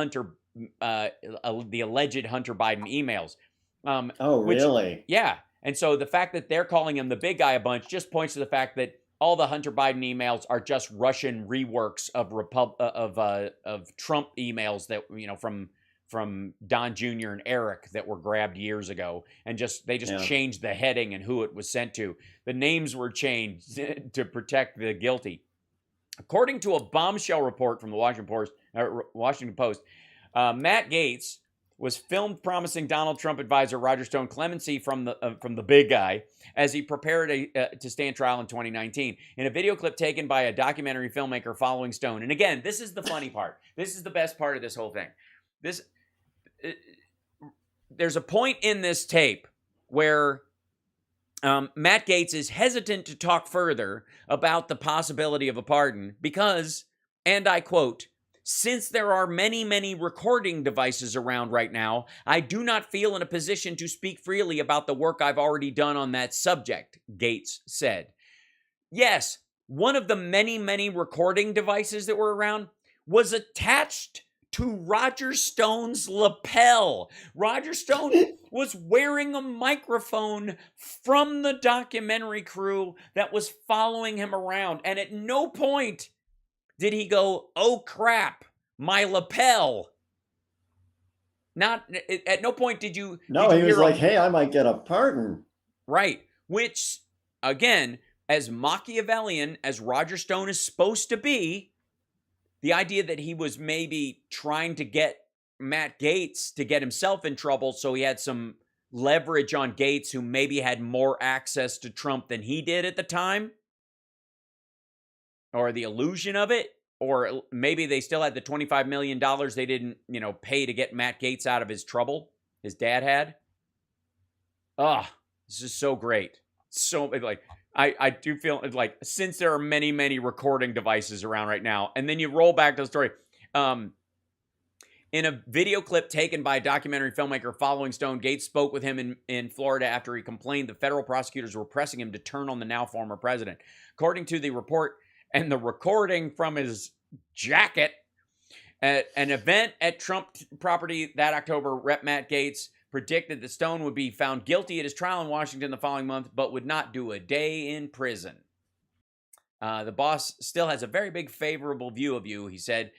the alleged Hunter Biden emails. Really? Yeah. And so the fact that they're calling him the big guy a bunch just points to the fact that all the Hunter Biden emails are just Russian reworks of Trump emails that, from Don Jr. and Eric that were grabbed years ago, and they just changed the heading and who it was sent to. The names were changed to protect the guilty. According to a bombshell report from the Washington Post, Matt Gaetz was filmed promising Donald Trump advisor Roger Stone clemency from the big guy as he prepared to stand trial in 2019. In a video clip taken by a documentary filmmaker following Stone, and again, this is the funny part. This is the best part of this whole thing. There's a point in this tape where Matt Gaetz is hesitant to talk further about the possibility of a pardon because, and I quote, "Since there are many, many recording devices around right now, I do not feel in a position to speak freely about the work I've already done on that subject," Gaetz said. Yes, one of the many, many recording devices that were around was attached to Roger Stone's lapel. Roger Stone was wearing a microphone from the documentary crew that was following him around. And at no point did he go, "Oh crap, my lapel." At no point did you. No, he was like, "Hey, I might get a pardon." Right. Which, again, as Machiavellian as Roger Stone is supposed to be, the idea that he was maybe trying to get Matt Gaetz to get himself in trouble so he had some leverage on Gaetz, who maybe had more access to Trump than he did at the time, or the illusion of it, or maybe they still had the $25 million they didn't, pay to get Matt Gaetz out of his trouble his dad had. This is so great. So, I do feel like, since there are many, many recording devices around right now, and then you roll back to the story. In a video clip taken by a documentary filmmaker following Stone, Gaetz spoke with him in Florida after he complained the federal prosecutors were pressing him to turn on the now former president. According to the report and the recording from his jacket, at an event at Trump property that October, Rep. Matt Gaetz predicted that Stone would be found guilty at his trial in Washington the following month, but would not do a day in prison. The boss still has a very big favorable view of you, he said.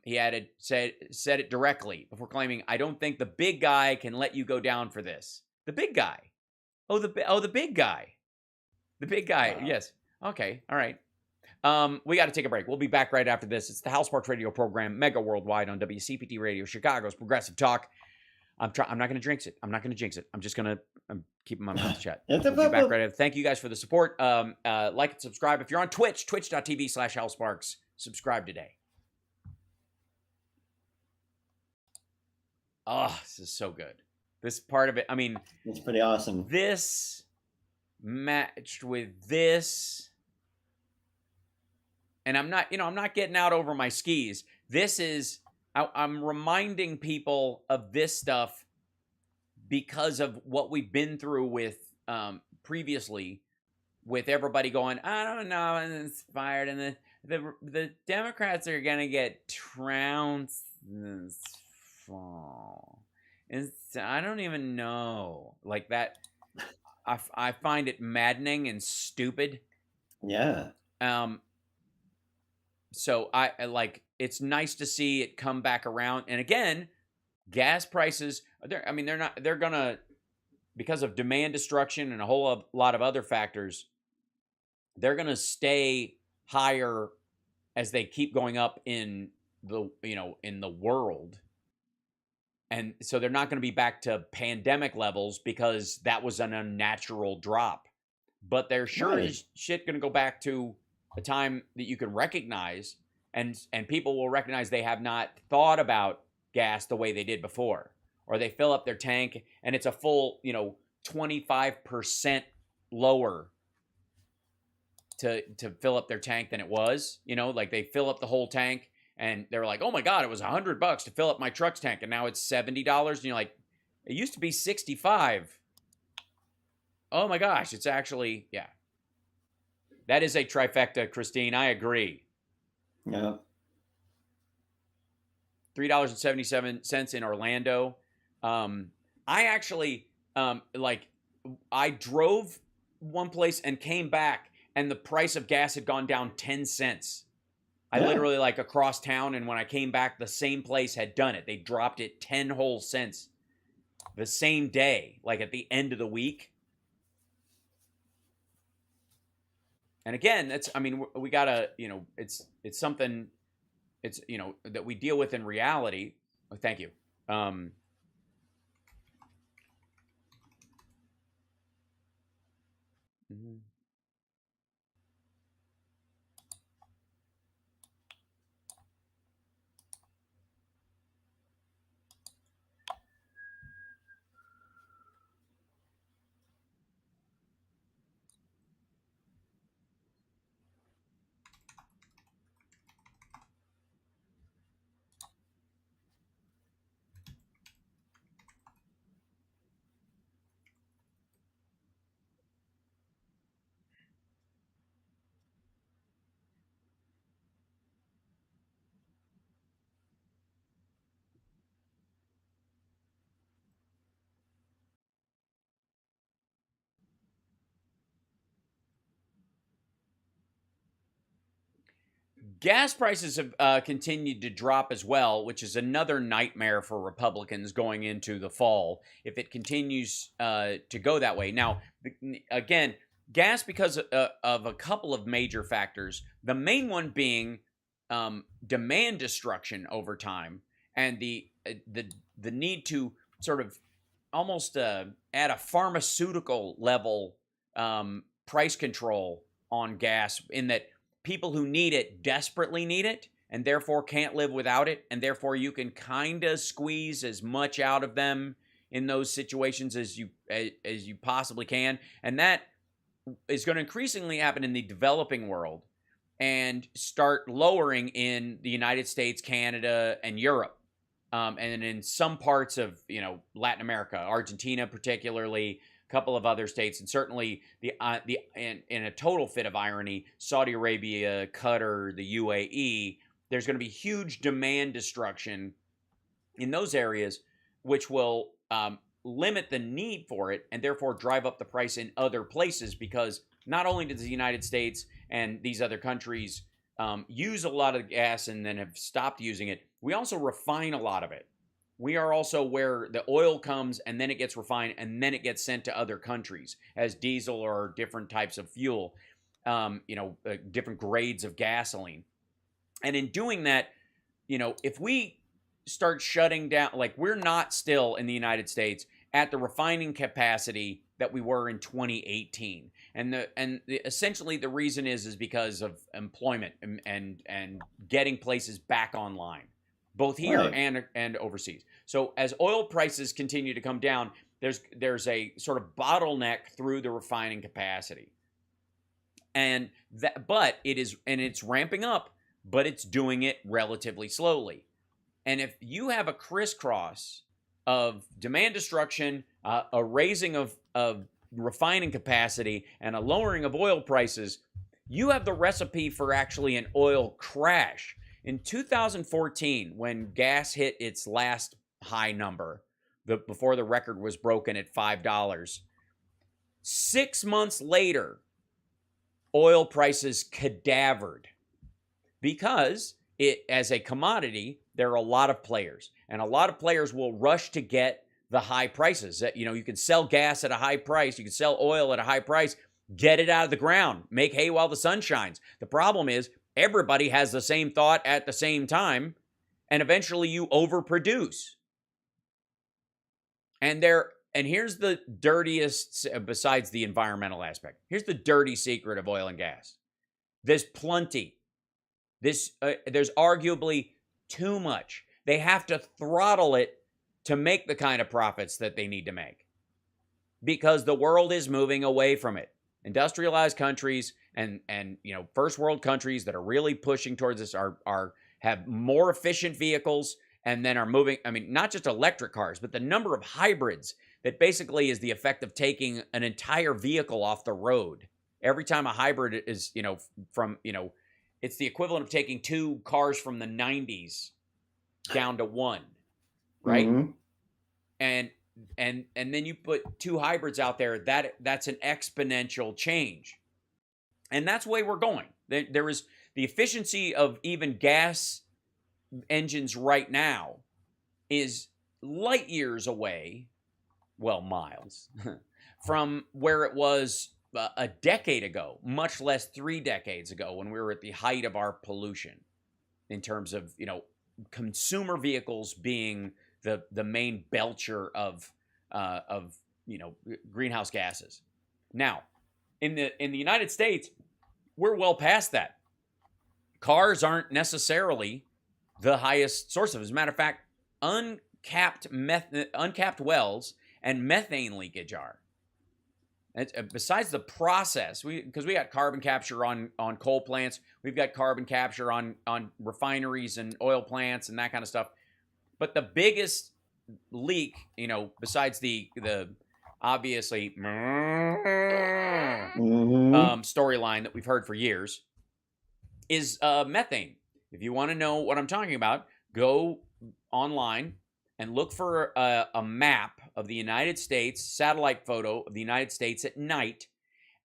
he added, said it directly before claiming, "I don't think the big guy can let you go down for this." The big guy. The big guy. The big guy. Wow. Yes. Okay. All right. We got to take a break. We'll be back right after this. It's the HAL Sparks Radio program, Mega Worldwide on WCPT Radio, Chicago's Progressive Talk. I'm not going to jinx it. I'm not going to jinx it. I'm just going to keep my mouth shut. We'll be back right after. Thank you guys for the support. Like and subscribe. If you're on Twitch, twitch.tv/HalSparks. Subscribe today. Oh, this is so good. This part of it, I mean, it's pretty awesome. This matched with this, and I'm not getting out over my skis. This is, I'm reminding people of this stuff because of what we've been through with previously, with everybody going, I don't know, and it's fired, and the Democrats are gonna get trounced this fall. I don't even know, like that. I find it maddening and stupid. Yeah. So I like, it's nice to see it come back around. And again, gas prices, they're gonna, because of demand destruction and a whole lot of other factors, they're gonna stay higher as they keep going up in the, in the world. And so they're not going to be back to pandemic levels because that was an unnatural drop. But they're sure as shit going to go back to a time that you can recognize, and people will recognize they have not thought about gas the way they did before. Or they fill up their tank and it's a full, 25% lower to fill up their tank than it was. Like they fill up the whole tank. And they were like, "Oh my God, it was $100 to fill up my truck's tank, and now it's $70." And you're like, "It used to be $65." Oh my gosh, it's actually, yeah. That is a trifecta, Christine. I agree. Yeah. $3.77 in Orlando. I actually, I drove one place and came back, and the price of gas had gone down 10 cents. I literally, across town, and when I came back, the same place had done it. They dropped it 10 whole cents the same day, at the end of the week. And again, we gotta, it's something, it's, that we deal with in reality. Oh, thank you. Gas prices have continued to drop as well, which is another nightmare for Republicans going into the fall if it continues to go that way. Now, again, gas, because of a couple of major factors, the main one being demand destruction over time, and the need to sort of almost at a pharmaceutical level price control on gas, in that people who need it desperately need it and therefore can't live without it, and therefore you can kind of squeeze as much out of them in those situations as you possibly can. And that is going to increasingly happen in the developing world and start lowering in the United States, Canada, and Europe, and in some parts of Latin America, Argentina particularly, couple of other states, and certainly in a total fit of irony, Saudi Arabia, Qatar, the UAE. There's going to be huge demand destruction in those areas, which will limit the need for it and therefore drive up the price in other places, because not only does the United States and these other countries use a lot of gas and then have stopped using it, we also refine a lot of it. We are also where the oil comes and then it gets refined and then it gets sent to other countries as diesel or different types of fuel, different grades of gasoline. And in doing that, if we start shutting down, like we're not still in the United States at the refining capacity that we were in 2018. Essentially the reason is because of employment and getting places back online, both here and overseas. So as oil prices continue to come down, there's a sort of bottleneck through the refining capacity. But it's ramping up, but it's doing it relatively slowly. And if you have a crisscross of demand destruction, a raising of refining capacity, and a lowering of oil prices, you have the recipe for actually an oil crash. In 2014, when gas hit its last high number, before the record was broken at $5, 6 months later, oil prices cadavered because as a commodity, there are a lot of players, and a lot of players will rush to get the high prices. You can sell gas at a high price, you can sell oil at a high price, get it out of the ground, make hay while the sun shines. The problem is everybody has the same thought at the same time, and eventually you overproduce. And here's the dirtiest, besides the environmental aspect, here's the dirty secret of oil and gas. There's plenty. There's arguably too much. They have to throttle it to make the kind of profits that they need to make, because the world is moving away from it. Industrialized countries and first world countries that are really pushing towards this have more efficient vehicles, and then are moving. I mean, not just electric cars, but the number of hybrids that basically is the effect of taking an entire vehicle off the road. Every time a hybrid is, it's the equivalent of taking 2 cars from the 90s down to 1, right? Mm-hmm. And then you put 2 hybrids out there, that's an exponential change. And that's the way we're going. There is the efficiency of even gas engines right now is light years away, well, miles, from where it was a decade ago, much less 3 decades ago, when we were at the height of our pollution in terms of, consumer vehicles being the main belcher of greenhouse gases. Now, in the United States, we're well past that. Cars aren't necessarily the highest source of it. As a matter of fact, uncapped wells and methane leakage are. Besides the process, because we got carbon capture on coal plants, we've got carbon capture on refineries and oil plants and that kind of stuff. But the biggest leak, besides the obviously storyline that we've heard for years, is methane. If you want to know what I'm talking about, go online and look for a map of the United States, satellite photo of the United States at night,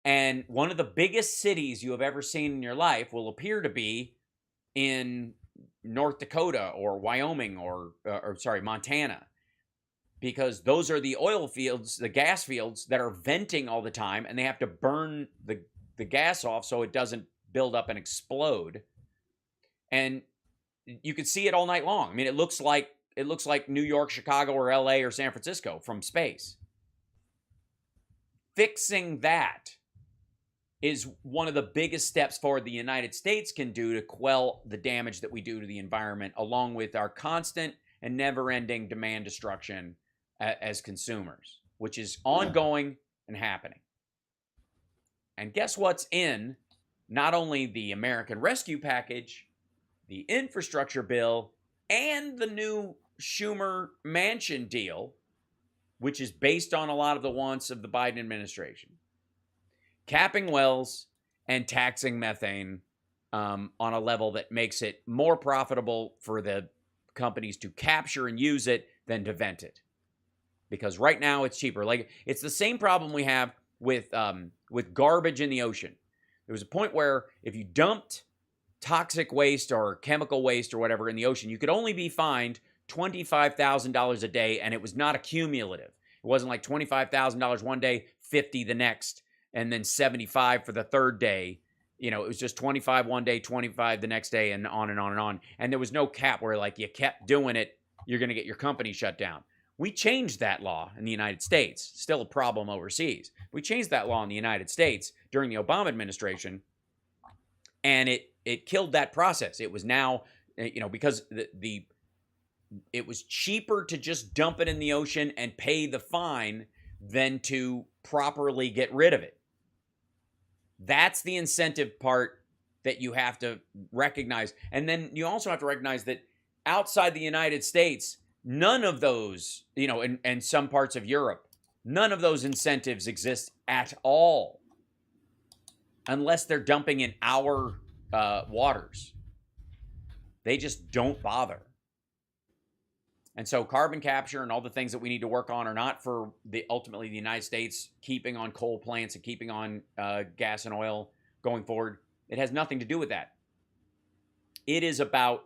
and one of the biggest cities you have ever seen in your life will appear to be in North Dakota or Wyoming or Montana, because those are the oil fields, the gas fields that are venting all the time, and they have to burn the gas off so it doesn't build up and explode. And you can see it all night long. I mean, it looks like New York, Chicago, or LA, or San Francisco from space. Fixing that is one of the biggest steps forward the United States can do to quell the damage that we do to the environment, along with our constant and never-ending demand destruction as consumers, which is ongoing and happening. And guess what's in not only the American Rescue Package, the infrastructure bill, and the new Schumer Manchin deal, which is based on a lot of the wants of the Biden administration? Capping wells and taxing methane on a level that makes it more profitable for the companies to capture and use it than to vent it. Because right now it's cheaper. Like, it's the same problem we have with garbage in the ocean. There was a point where if you dumped toxic waste or chemical waste or whatever in the ocean, you could only be fined $25,000 a day, and it was not accumulative. It wasn't like $25,000 one day, 50 the next, and then 75 for the third day. You know, it was just 25 one day, 25 the next day, and on and on and on. And there was no cap where, like, you kept doing it, you're going to get your company shut down. We changed that law in the United States. Still a problem overseas. We changed that law in the United States during the Obama administration, and it killed that process. It was now, you know, because it was cheaper to just dump it in the ocean and pay the fine than to properly get rid of it. That's the incentive part that you have to recognize. And then you also have to recognize that outside the United States, none of those, you know, and some parts of Europe, none of those incentives exist at all unless they're dumping in our waters. They just don't bother. And so carbon capture and all the things that we need to work on are not for ultimately the United States keeping on coal plants and keeping on gas and oil going forward. It has nothing to do with that. It is about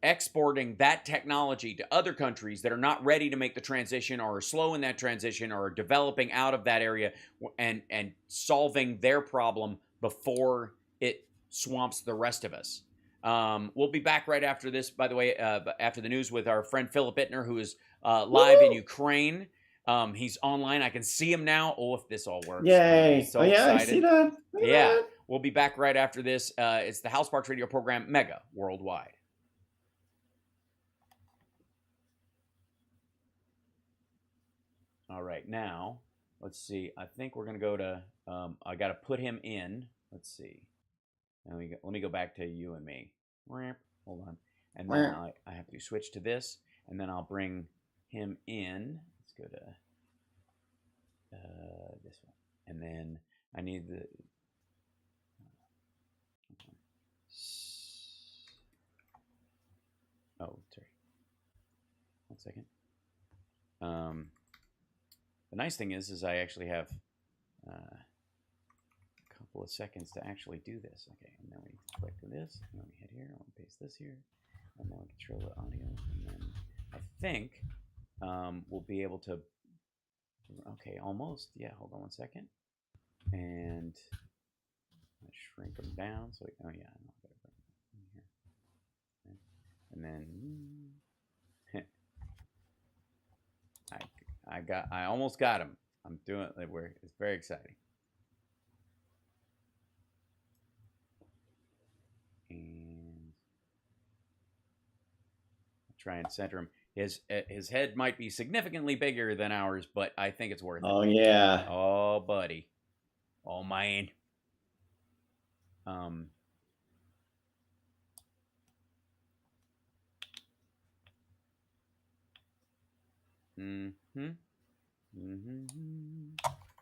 exporting that technology to other countries that are not ready to make the transition or are slow in that transition or are developing out of that area and solving their problem before it swamps the rest of us. We'll be back right after this, by the way, after the news with our friend Philip Ittner, who is live in Ukraine. He's online. I can see him now. Oh, if this all works. Yay. So yeah, excited. I see that. Yeah. We'll be back right after this. It's the HAL Sparks radio program, Mega Worldwide. All right, now, let's see. I think we're going to go to, I got to put him in. Let's see. Let me go back to you and me. Hold on. And then I have to switch to this, and then I'll bring him in. Let's go to this one. And then I need the... Oh, sorry. 1 second. The nice thing is I actually have a couple of seconds to actually do this. Okay, and then we click this, and then we hit here, and we paste this here, and then we control the audio, and then I think we'll be able to, okay, almost, yeah, hold on 1 second, and I shrink them down, so, oh yeah, I know, I gotta put them in here, okay. And then, I almost got him. I'm doing it. It's very exciting. And I'll try and center him. His head might be significantly bigger than ours, but I think it's worth it. Oh yeah. Oh buddy. Oh man.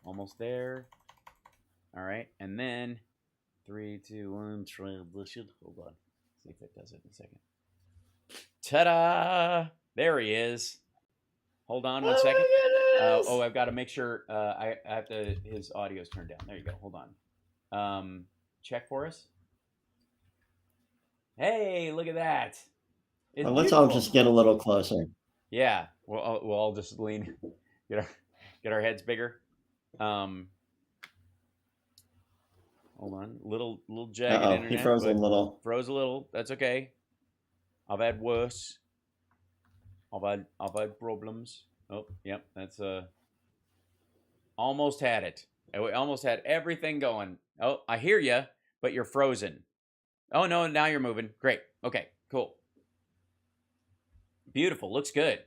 Almost there. All right, and then 3, 2, 1, transition. Hold on. See if it does it in a second. Ta-da! There he is. Hold on 1 second. Oh, I've got to make sure I have to. His audio's turned down. There you go. Hold on. Check for us. Hey, look at that. Well, let's all just get a little closer. Yeah, we'll all just lean, get our heads bigger. Hold on, little jagged internet. He froze a little. Froze a little. That's okay. I've had worse. I've had problems. Oh, yep, that's almost had it. We almost had everything going. Oh, I hear you, but you're frozen. Oh no, now you're moving. Great. Okay, cool. Beautiful. Looks good.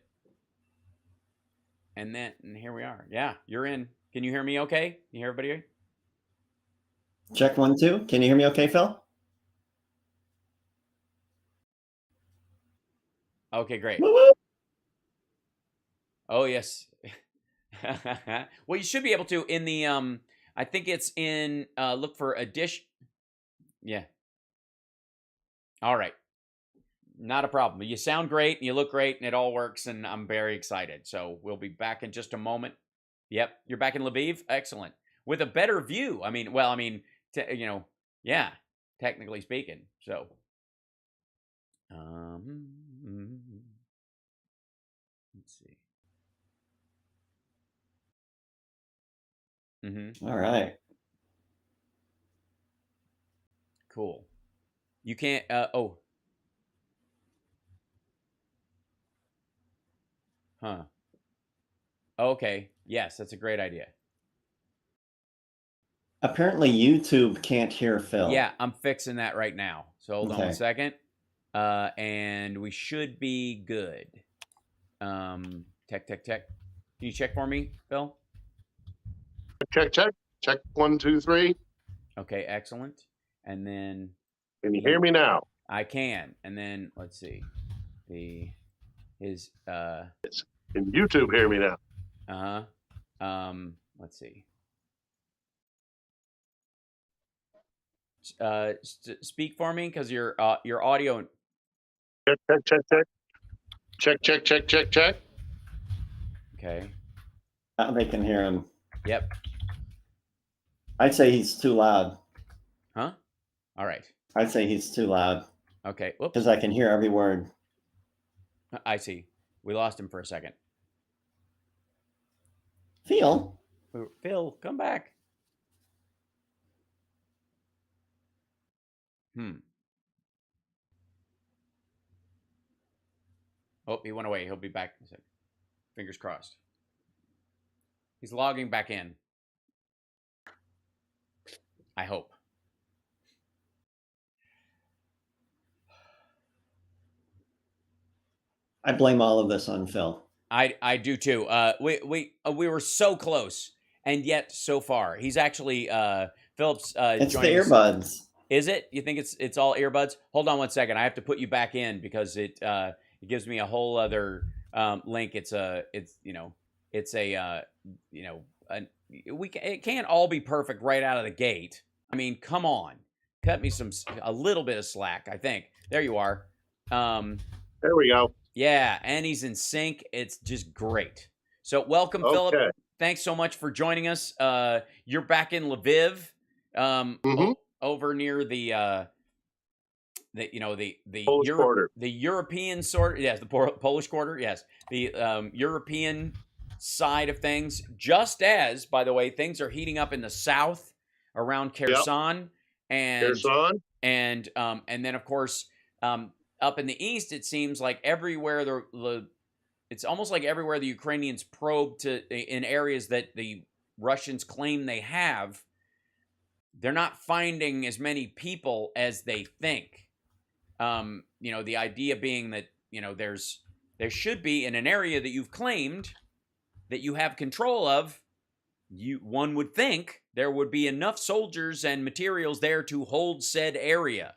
And here we are. Yeah, you're in. Can you hear me okay? Can you hear everybody? Check 1, 2. Can you hear me okay, Phil? Okay, great. Woo-woo. Oh, yes. Well, you should be able to in the, I think it's in, look for a dish. Yeah. All right. Not a problem. You sound great, and you look great, and it all works, and I'm very excited. So we'll be back in just a moment. Yep, you're back in Lviv? Excellent. With a better view. I mean, yeah. technically speaking. So, let's see. All right. Cool. You can't. Huh. Okay. Yes, that's a great idea. Apparently, YouTube can't hear Phil. Yeah, I'm fixing that right now. So hold on one second. And we should be good. Tech. Can you check for me, Phil? Check. Check 1, 2, 3. Okay, excellent. And then Can you hear me now? I can. And then let's see. Can YouTube hear me now? Let's see. Speak for me because your audio. Check. Okay. Now they can hear him. Yep. I'd say he's too loud. Huh? All right. I'd say he's too loud. Okay. Whoops. Because I can hear every word. I see. We lost him for a second. Phil, come back. Oh, he went away. He'll be back in a second. Fingers crossed. He's logging back in. I hope. I blame all of this on Phil. I do too. We were so close, and yet so far. He's actually Phillips. It's the joining us. earbuds. Is it? You think it's all earbuds? Hold on one second. I have to put you back in because it gives me a whole other link. It can't all be perfect right out of the gate. I mean, come on, cut me a little bit of slack. I think there you are. There we go. Yeah, and he's in sync. It's just great. So welcome, Philip. Thanks so much for joining us. You're back in Lviv, over near the Polish border. The European sort. Yes, the Polish border. Yes, the European side of things. Just as, by the way, things are heating up in the south around Kherson, and then of course. Up in the east, it seems like everywhere it's almost like everywhere the Ukrainians probe in areas that the Russians claim they have, they're not finding as many people as they think. The idea being that there should be in an area that you've claimed that you have control of. One would think there would be enough soldiers and materials there to hold said area.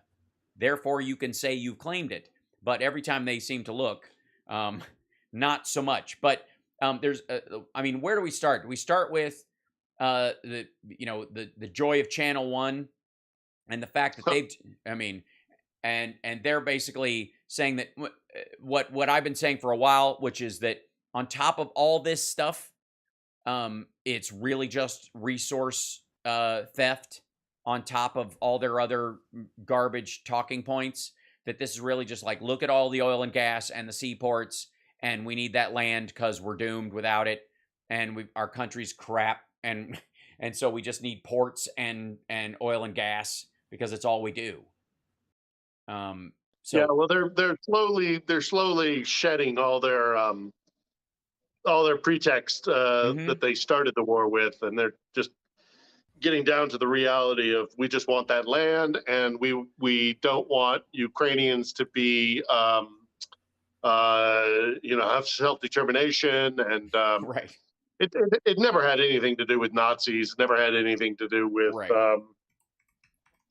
Therefore, you can say you've claimed it. But every time they seem to look, not so much. But where do we start? We start with the joy of Channel 1 and the fact that and they're basically saying that what I've been saying for a while, which is that on top of all this stuff, it's really just resource theft. On top of all their other garbage talking points, that this is really just like, look at all the oil and gas and the seaports, and we need that land because we're doomed without it, and our country's crap, and so we just need ports and oil and gas because it's all we do. They're slowly shedding all their pretext that they started the war with, and they're just getting down to the reality of, we just want that land, and we don't want Ukrainians to be have self-determination, and right. It never had anything to do with Nazis. Never had anything to do with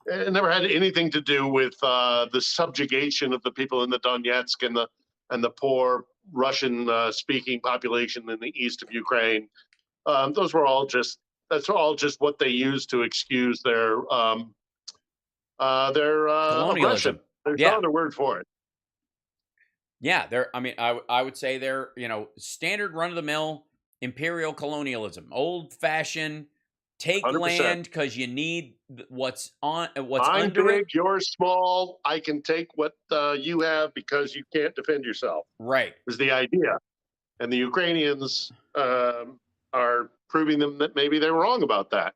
it never had anything to do with the subjugation of the people in the Donetsk and the poor Russian speaking population in the east of Ukraine. That's all just what they use to excuse their colonialism. Aggression. There's no other word for it. Yeah, I would say they're standard run of the mill imperial colonialism, old fashioned take 100%. land because you need what's I'm under big, it. you're small. I can take what you have because you can't defend yourself. Right. Is the idea. And the Ukrainians are proving them that maybe they were wrong about that.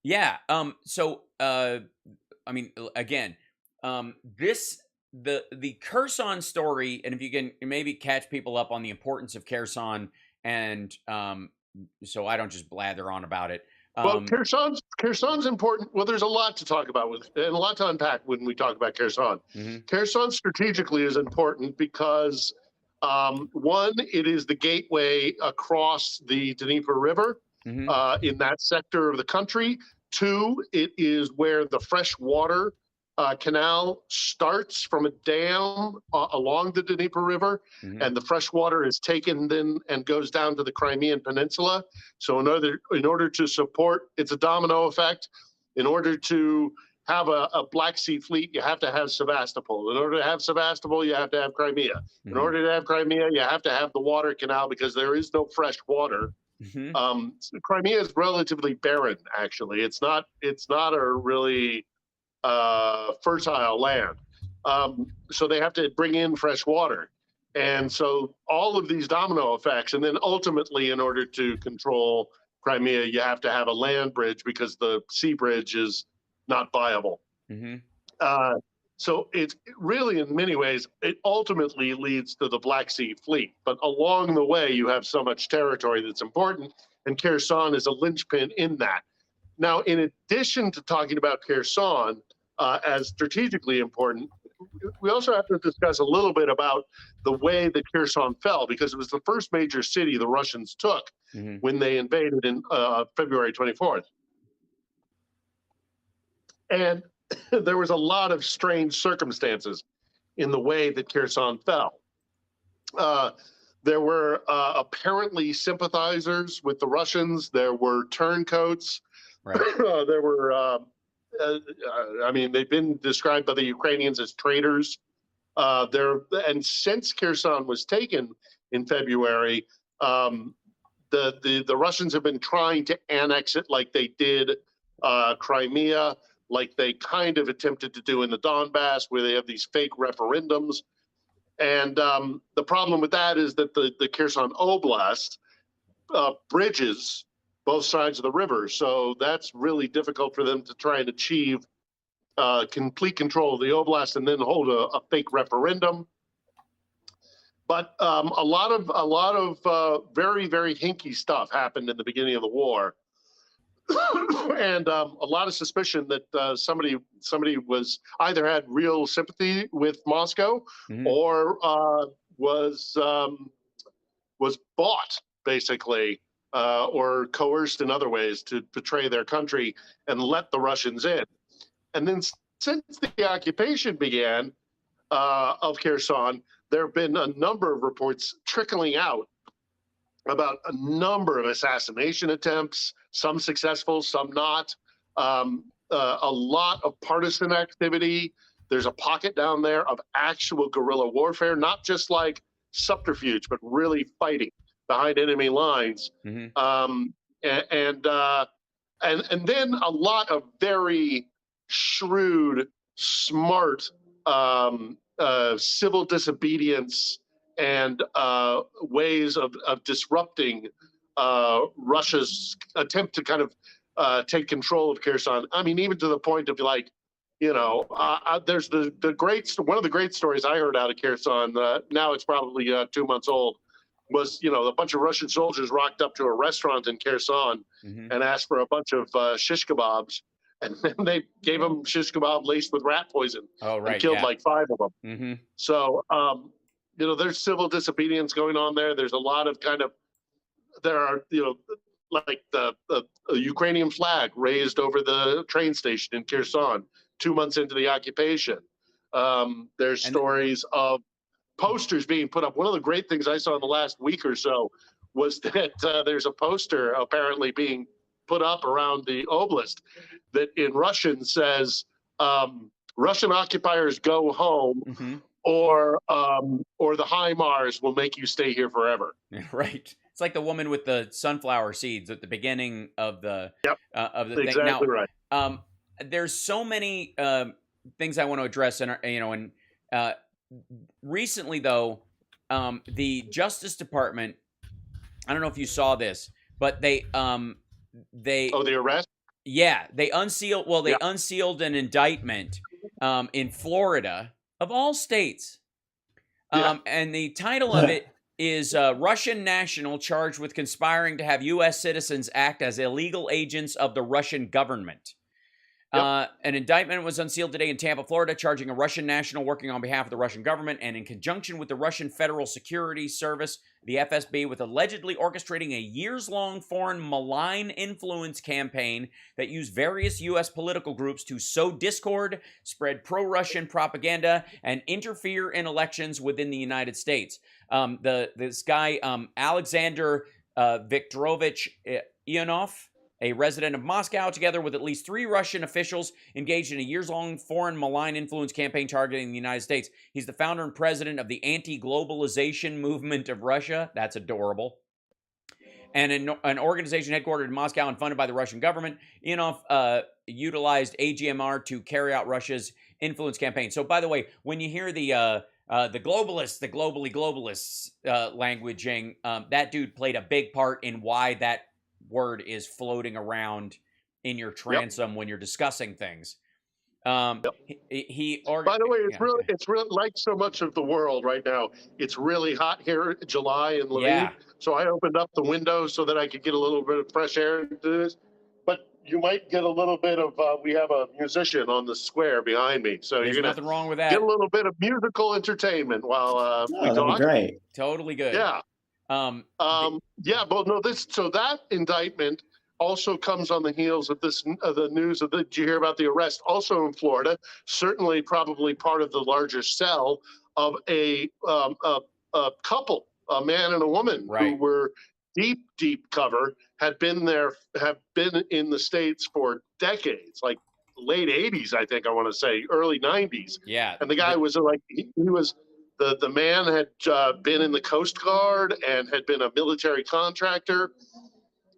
Yeah. So, I mean, again, the Kherson story, and if you can maybe catch people up on the importance of Kherson, and so I don't just blather on about it. Well, Kherson's important. Well, there's a lot to talk about and a lot to unpack when we talk about Kherson. Kherson strategically is important because one, it is the gateway across the Dnieper River in that sector of the country. Two, it is where the freshwater canal starts from a dam along the Dnieper River, and the fresh water is taken then and goes down to the Crimean Peninsula. So in order to support, it's a domino effect. In order to have a Black Sea fleet, you have to have Sevastopol. In order to have Sevastopol, you have to have Crimea. In order to have Crimea, you have to have the water canal because there is no fresh water. Crimea is relatively barren, actually. It's not a really fertile land. So they have to bring in fresh water. And so all of these domino effects, and then ultimately in order to control Crimea, you have to have a land bridge because the sea bridge is not viable. So it's really, in many ways, it ultimately leads to the Black Sea Fleet. But along the way, you have so much territory that's important, and Kherson is a linchpin in that. Now, in addition to talking about Kherson as strategically important, we also have to discuss a little bit about the way that Kherson fell, because it was the first major city the Russians took when they invaded in February 24th. And there was a lot of strange circumstances in the way that Kherson fell. There were apparently sympathizers with the Russians. There were turncoats. There were, I mean, they've been described by the Ukrainians as traitors. And since Kherson was taken in February, the Russians have been trying to annex it like they did Crimea, like they kind of attempted to do in the Donbass, where they have these fake referendums. And the problem with that is that the Kherson Oblast bridges both sides of the river. So that's really difficult for them to try and achieve complete control of the Oblast and then hold a fake referendum. But a lot of very, very hinky stuff happened in the beginning of the war. And a lot of suspicion that somebody was either had real sympathy with Moscow or was bought, basically, or coerced in other ways to betray their country and let the Russians in. And then since the occupation began of Kherson, there have been a number of reports trickling out about a number of assassination attempts, some successful, some not, a lot of partisan activity. There's a pocket down there of actual guerrilla warfare, not just like subterfuge, but really fighting behind enemy lines. And then a lot of very shrewd, smart civil disobedience and ways of disrupting Russia's attempt to kind of take control of Kherson. I mean, even to the point of like, you know, there's one of the great stories I heard out of Kherson. Now it's probably 2 months old. Was, you know, a bunch of Russian soldiers rocked up to a restaurant in Kherson and asked for a bunch of shish kebabs, and then they gave them shish kebab laced with rat poison and killed like 5 of them. So, you know, there's civil disobedience going on there. There's a lot of there are, you know, like the Ukrainian flag raised over the train station in Kherson 2 months into the occupation. There's stories of posters being put up. One of the great things I saw in the last week or so was that there's a poster apparently being put up around the oblast that in Russian says, Russian occupiers go home, or the HIMARS will make you stay here forever. Right. It's like the woman with the sunflower seeds at the beginning of the thing. Exactly Now, right. there's so many things I want to address, and recently though, the Justice Department. I don't know if you saw this, but they the arrest. Yeah, they unsealed. Well, they unsealed an indictment in Florida, of all states. And the title of it is Russian national charged with conspiring to have U.S. citizens act as illegal agents of the Russian government. An indictment was unsealed today in Tampa, Florida, charging a Russian national working on behalf of the Russian government and in conjunction with the Russian Federal Security Service, the FSB, with allegedly orchestrating a years-long foreign malign influence campaign that used various U.S. political groups to sow discord, spread pro-Russian propaganda, and interfere in elections within the United States. This guy, Alexander Viktorovich Ionov, a resident of Moscow, together with at least 3 Russian officials, engaged in a years-long foreign malign influence campaign targeting the United States. He's the founder and president of the anti-globalization movement of Russia. That's adorable. And an organization headquartered in Moscow and funded by the Russian government. Ionov utilized AGMR to carry out Russia's influence campaign. So, by the way, when you hear the globalists, the globalists languaging, that dude played a big part in why that word is floating around in your transom when you're discussing things. By the way, it's really like so much of the world right now. It's really hot here in July in Lviv, so I opened up the window so that I could get a little bit of fresh air into this. But you might get a little bit of. We have a musician on the square behind me, so there's you're gonna nothing wrong with that. Get a little bit of musical entertainment while we talk. That'd be great. Totally good. Yeah. But no, that indictment also comes on the heels of the news did you hear about the arrest also in Florida, certainly probably part of the larger cell of a couple, a man and a woman who were deep cover, have been in the States for decades, like late 80s, I think I want to say, early 90s. Yeah. And the guy was like, he was, the man had been in the Coast Guard and had been a military contractor.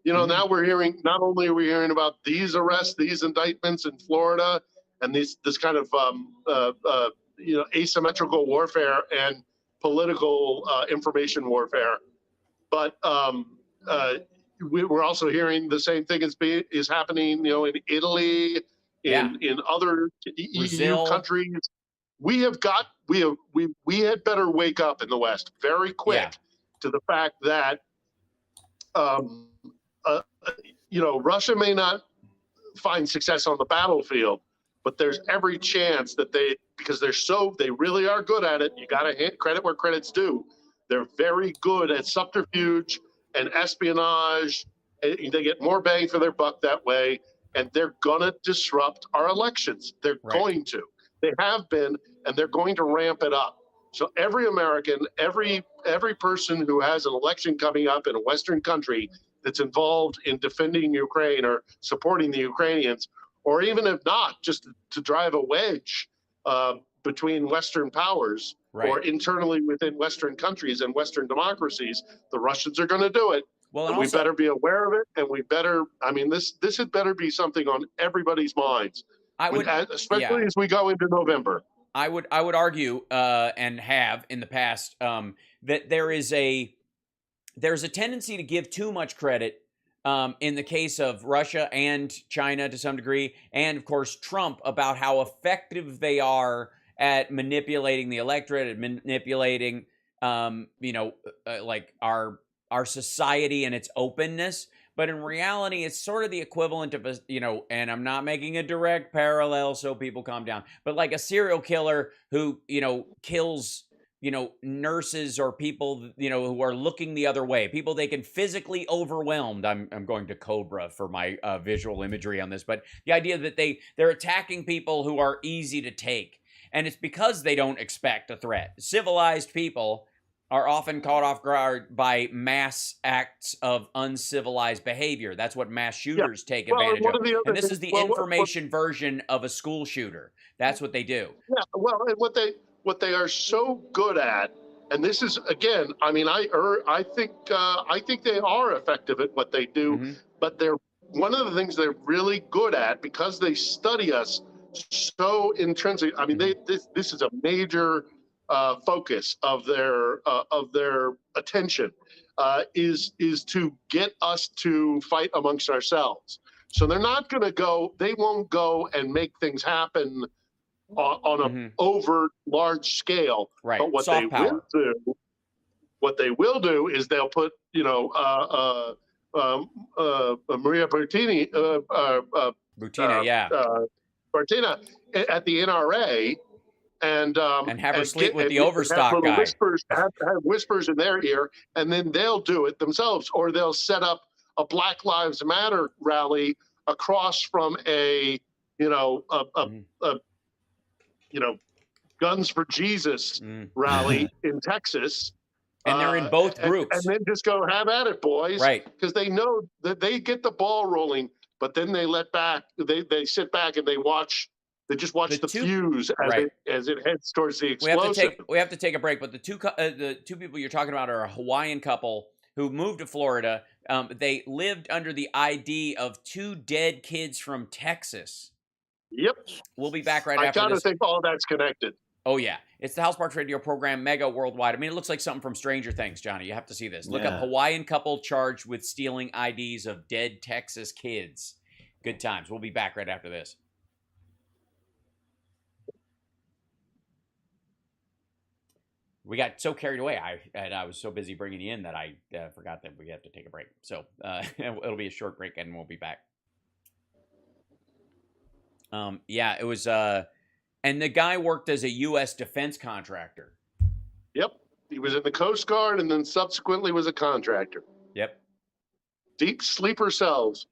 Now we're hearing, not only are we hearing about these arrests, these indictments in Florida, and this kind of asymmetrical warfare and political information warfare, but we're also hearing the same thing is happening, in Italy, in other EU countries. We had better wake up in the West very quick to the fact that Russia may not find success on the battlefield, but there's every chance that because they really are good at it. You got to hand credit where credit's due. They're very good at subterfuge and espionage. They get more bang for their buck that way, and they're gonna disrupt our elections. They're going to. They have been, and they're going to ramp it up. So every American, every person who has an election coming up in a Western country that's involved in defending Ukraine or supporting the Ukrainians, or even if not, just to drive a wedge between Western powers or internally within Western countries and Western democracies, the Russians are going to do it. Well, and we better be aware of it, and we better. I mean, this had better be something on everybody's minds. Especially as we go into November. I would argue, and have in the past, that there's a tendency to give too much credit in the case of Russia and China to some degree, and of course Trump, about how effective they are at manipulating the electorate, at manipulating, like our society and its openness. But in reality, it's sort of the equivalent of and I'm not making a direct parallel, so people calm down, but like a serial killer who, kills, nurses or people, who are looking the other way, people they can physically overwhelmed. I'm going to Cobra for my visual imagery on this, but the idea that they're attacking people who are easy to take. And it's because they don't expect a threat. Civilized people are often caught off guard by mass acts of uncivilized behavior. That's what mass shooters take advantage of. And this is the information version of a school shooter. That's what they do. Yeah, well, and what they are so good at, And this is, again, I mean, I think they are effective at what they do, but they're one of the things they're really good at, because they study us so intrinsic. I mean, this is a major focus of their attention, is to get us to fight amongst ourselves. So they're not going to go. They won't go and make things happen on an overt, large scale. Right. But what Soft power. what they will do is they'll put, Maria Bertini, Bertina at the NRA, and have her sleep with the Overstock guy. Have whispers in their ear, and then they'll do it themselves, or they'll set up a Black Lives Matter rally across from a Guns for Jesus rally in Texas. And they're in both groups. And then just go, have at it, boys. Right. Because they know that they get the ball rolling, but then they they sit back and they just watch the fuse as it heads towards the explosive. We have to take a break, but the two people you're talking about are a Hawaiian couple who moved to Florida. They lived under the ID of 2 dead kids from Texas. Yep. We'll be back right after this. I gotta think all that's connected. Oh, yeah. It's the HAL Sparks radio program, Mega Worldwide. I mean, it looks like something from Stranger Things, Johnny. You have to see this. Look up Hawaiian couple charged with stealing IDs of dead Texas kids. Good times. We'll be back right after this. We got so carried away. I was so busy bringing you in that I forgot that we have to take a break. So it'll be a short break, and we'll be back. Yeah, it was... and the guy worked as a U.S. defense contractor. Yep. He was in the Coast Guard and then subsequently was a contractor. Yep. Deep sleeper cells.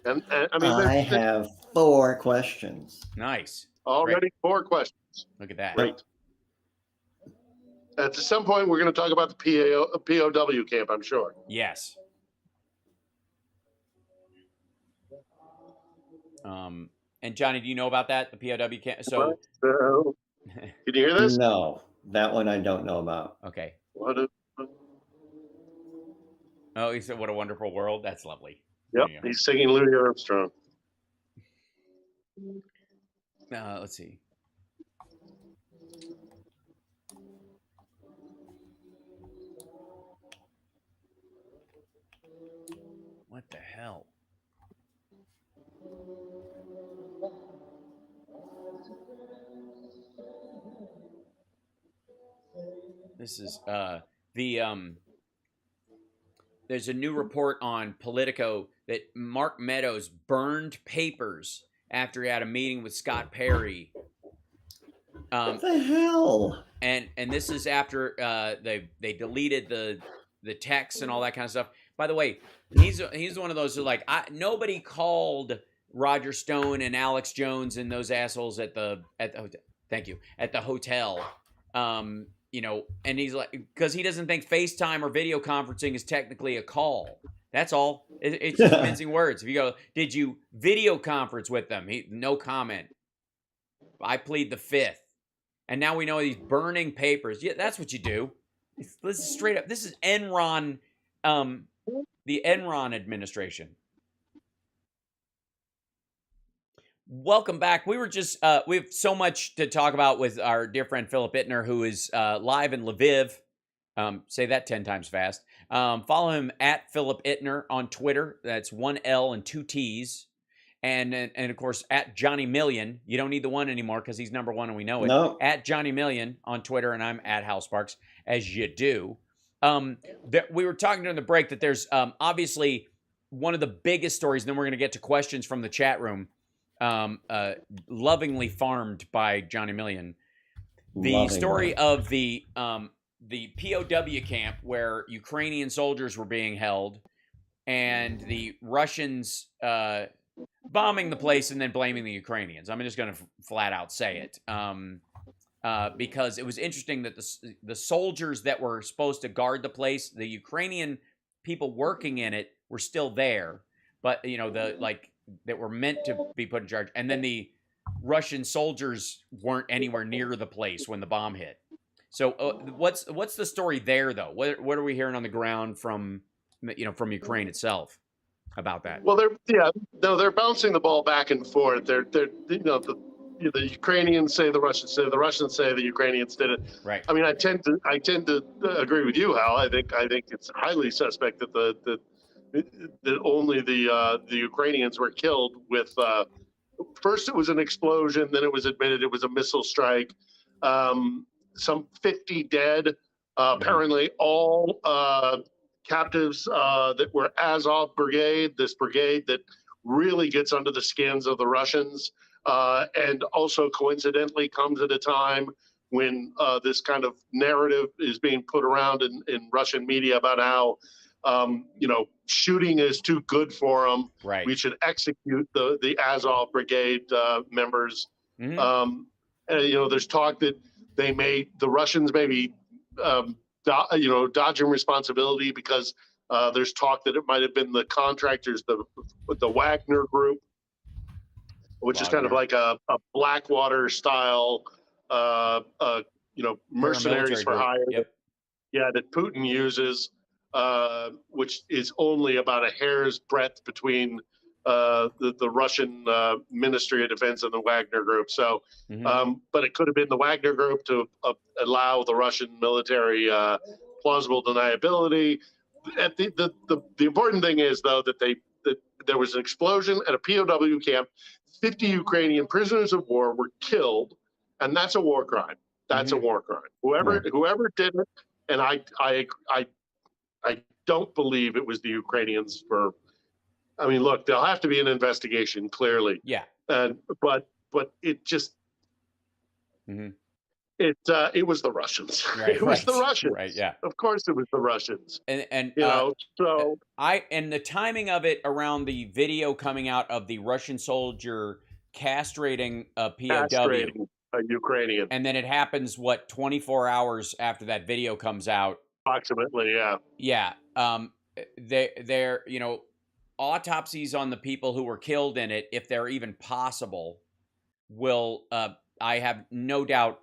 And I mean, I have 4 questions. Nice. Already Great. 4 questions. Look at that. Great. At some point, we're going to talk about the POW camp, I'm sure. Yes. And Johnny, do you know about that, the POW camp? So, can you hear this? No, that one I don't know about. Okay. Oh, he said, "What a wonderful world." That's lovely. Yep, he's singing Louis Armstrong. Let's see. What the hell? This is there's a new report on Politico that Mark Meadows burned papers after he had a meeting with Scott Perry. What the hell? And this is after they deleted the text and all that kind of stuff. By the way, he's one of those who nobody called Roger Stone and Alex Jones and those assholes at the hotel. Thank you, at the hotel. And he's like, because he doesn't think FaceTime or video conferencing is technically a call. That's all. It's just mincing words. If you go, did you video conference with them? No comment. I plead the 5th. And now we know he's burning papers. Yeah, that's what you do. This is straight up. This is Enron, the Enron administration. Welcome back. We were just, we have so much to talk about with our dear friend Philip Ittner, who is live in Lviv. Say that 10 times fast. Follow him at Philip Ittner on Twitter. That's 1 L and 2 T's. And of course, at Johnny Million. You don't need the 1 anymore because he's number 1 and we know it. No. At Johnny Million on Twitter, and I'm at HAL Sparks, as you do. We were talking during the break that there's obviously one of the biggest stories, and then we're going to get to questions from the chat room. Lovingly farmed by Johnny Million. The story of the POW camp where Ukrainian soldiers were being held, and the Russians bombing the place and then blaming the Ukrainians. I'm just going to flat out say it, because it was interesting that the soldiers that were supposed to guard the place, the Ukrainian people working in it, were still there, but that were meant to be put in charge. And then the Russian soldiers weren't anywhere near the place when the bomb hit. So what's the story there, though? What are we hearing on the ground from from Ukraine itself about that? Well, they're bouncing the ball back and forth. The Ukrainians say the Russians say the Ukrainians did it. Right. I mean, I tend to agree with you, Hal. I think it's highly suspect that that only the Ukrainians were killed with. First, it was an explosion. Then it was admitted it was a missile strike. Some 50 dead. Apparently, all captives that were Azov Brigade, this brigade that really gets under the skins of the Russians, and also coincidentally comes at a time when this kind of narrative is being put around in Russian media about how shooting is too good for them. Right. We should execute the Azov Brigade members. There's talk that the Russians may be dodging responsibility because there's talk that it might have been the contractors, the Wagner group, which is kind of like a Blackwater style, mercenaries for hire. Yep. That Putin uses, which is only about a hair's breadth between the Russian Ministry of Defense and the Wagner Group. So, but it could have been the Wagner Group to allow the Russian military plausible deniability. The important thing is, though, that there was an explosion at a POW camp. 50 Ukrainian prisoners of war were killed, and that's a war crime. That's a war crime. Whoever did it, and I don't believe it was the Ukrainians for. I mean, look, there'll have to be an investigation, clearly. Yeah. But it just it was the Russians. Right, it was the Russians. Right. Yeah. Of course, it was the Russians. And so and the timing of it around the video coming out of the Russian soldier castrating a POW. Castrating a Ukrainian. And then it happens 24 hours after that video comes out. Approximately, yeah. Yeah. They're autopsies on the people who were killed in it, if they're even possible, will I have no doubt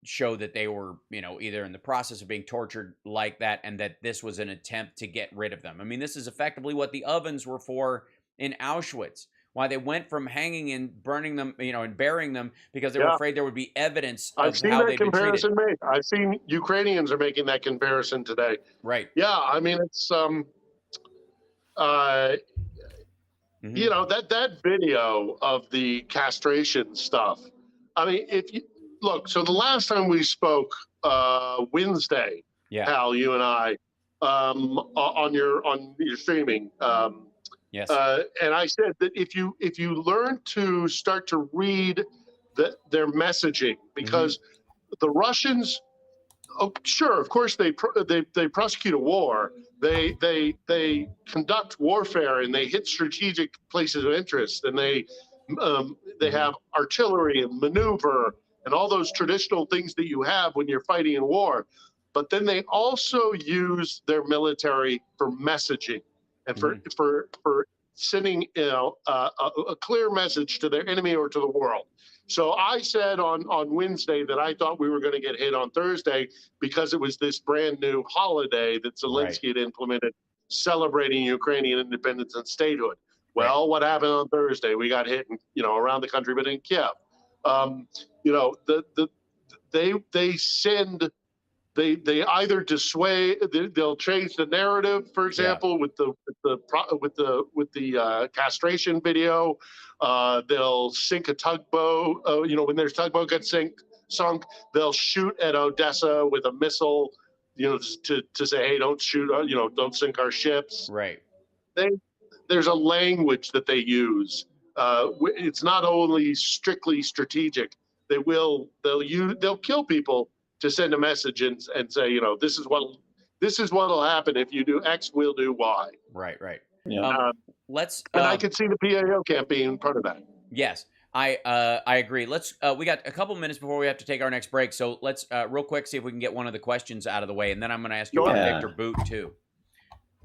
show that they were either in the process of being tortured like that, and that this was an attempt to get rid of them. I mean, this is effectively what the ovens were for in Auschwitz. Why they went from hanging and burning them, and burying them, because they were afraid there would be evidence of how they'd been treated. I've seen that comparison made. I've seen Ukrainians are making that comparison today. Right. Yeah, I mean, it's that video of the castration stuff. I mean, if you look, so the last time we spoke, Wednesday, Hal, you and I, on your streaming, yes, and I said that if you learn to start to read their messaging, because the Russians, sure, of course they prosecute a war. They conduct warfare, and they hit strategic places of interest, and they have artillery and maneuver and all those traditional things that you have when you're fighting in war. But then they also use their military for messaging and for sending a clear message to their enemy or to the world. So I said on Wednesday that I thought we were going to get hit on Thursday because it was this brand new holiday that Zelensky had implemented, celebrating Ukrainian independence and statehood. Well, what happened on Thursday? We got hit, around the country, but in Kiev. They send. They either dissuade. They'll change the narrative. For example, with the castration video, they'll sink a tugboat. When their tugboat gets sunk, they'll shoot at Odessa with a missile. To say, hey, don't shoot. Don't sink our ships. Right. There's a language that they use. It's not only strictly strategic. They'll kill people to send a message and say, this is what'll happen if you do X, we'll do Y. Right. Yeah. And I could see the PAO camp being part of that. Yes, I agree. Let's. We got a couple minutes before we have to take our next break, so let's real quick see if we can get one of the questions out of the way, and then I'm going to ask you about Victor Boot too.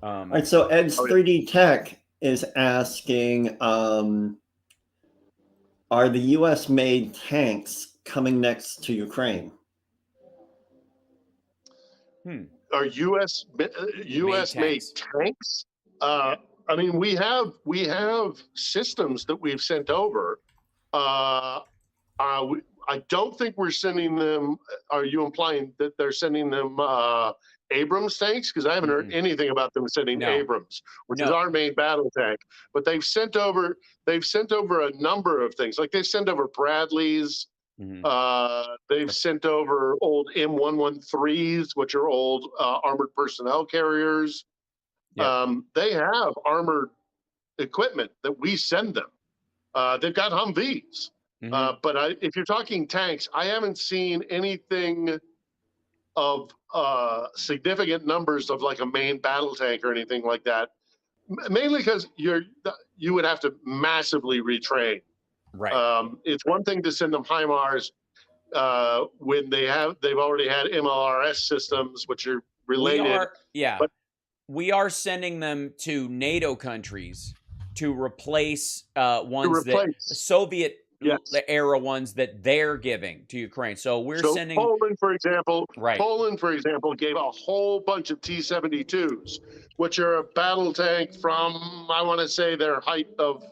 All right. So Ed's 3D Tech is asking, are the U.S. made tanks coming next to Ukraine? are U.S. made tanks. I mean, we have systems that we've sent over. I don't think we're sending them. Are you implying that they're sending them Abrams tanks? Because I haven't heard anything about them sending Abrams, which is our main battle tank. But they've sent over a number of things. Like they sent over Bradleys. They've sent over old M113s, which are old armored personnel carriers. They have armored equipment that we send them. They've got Humvees. But if you're talking tanks, I haven't seen anything of significant numbers of like a main battle tank or anything like that. Mainly because you would have to massively retrain. Right. It's one thing to send them HIMARS when they've already had MLRS systems, which are related. But we are sending them to NATO countries to replace Soviet era ones that they're giving to Ukraine. So we're sending Poland, for example. Poland, for example, gave a whole bunch of T-72s, which are a battle tank from, I want to say, their height of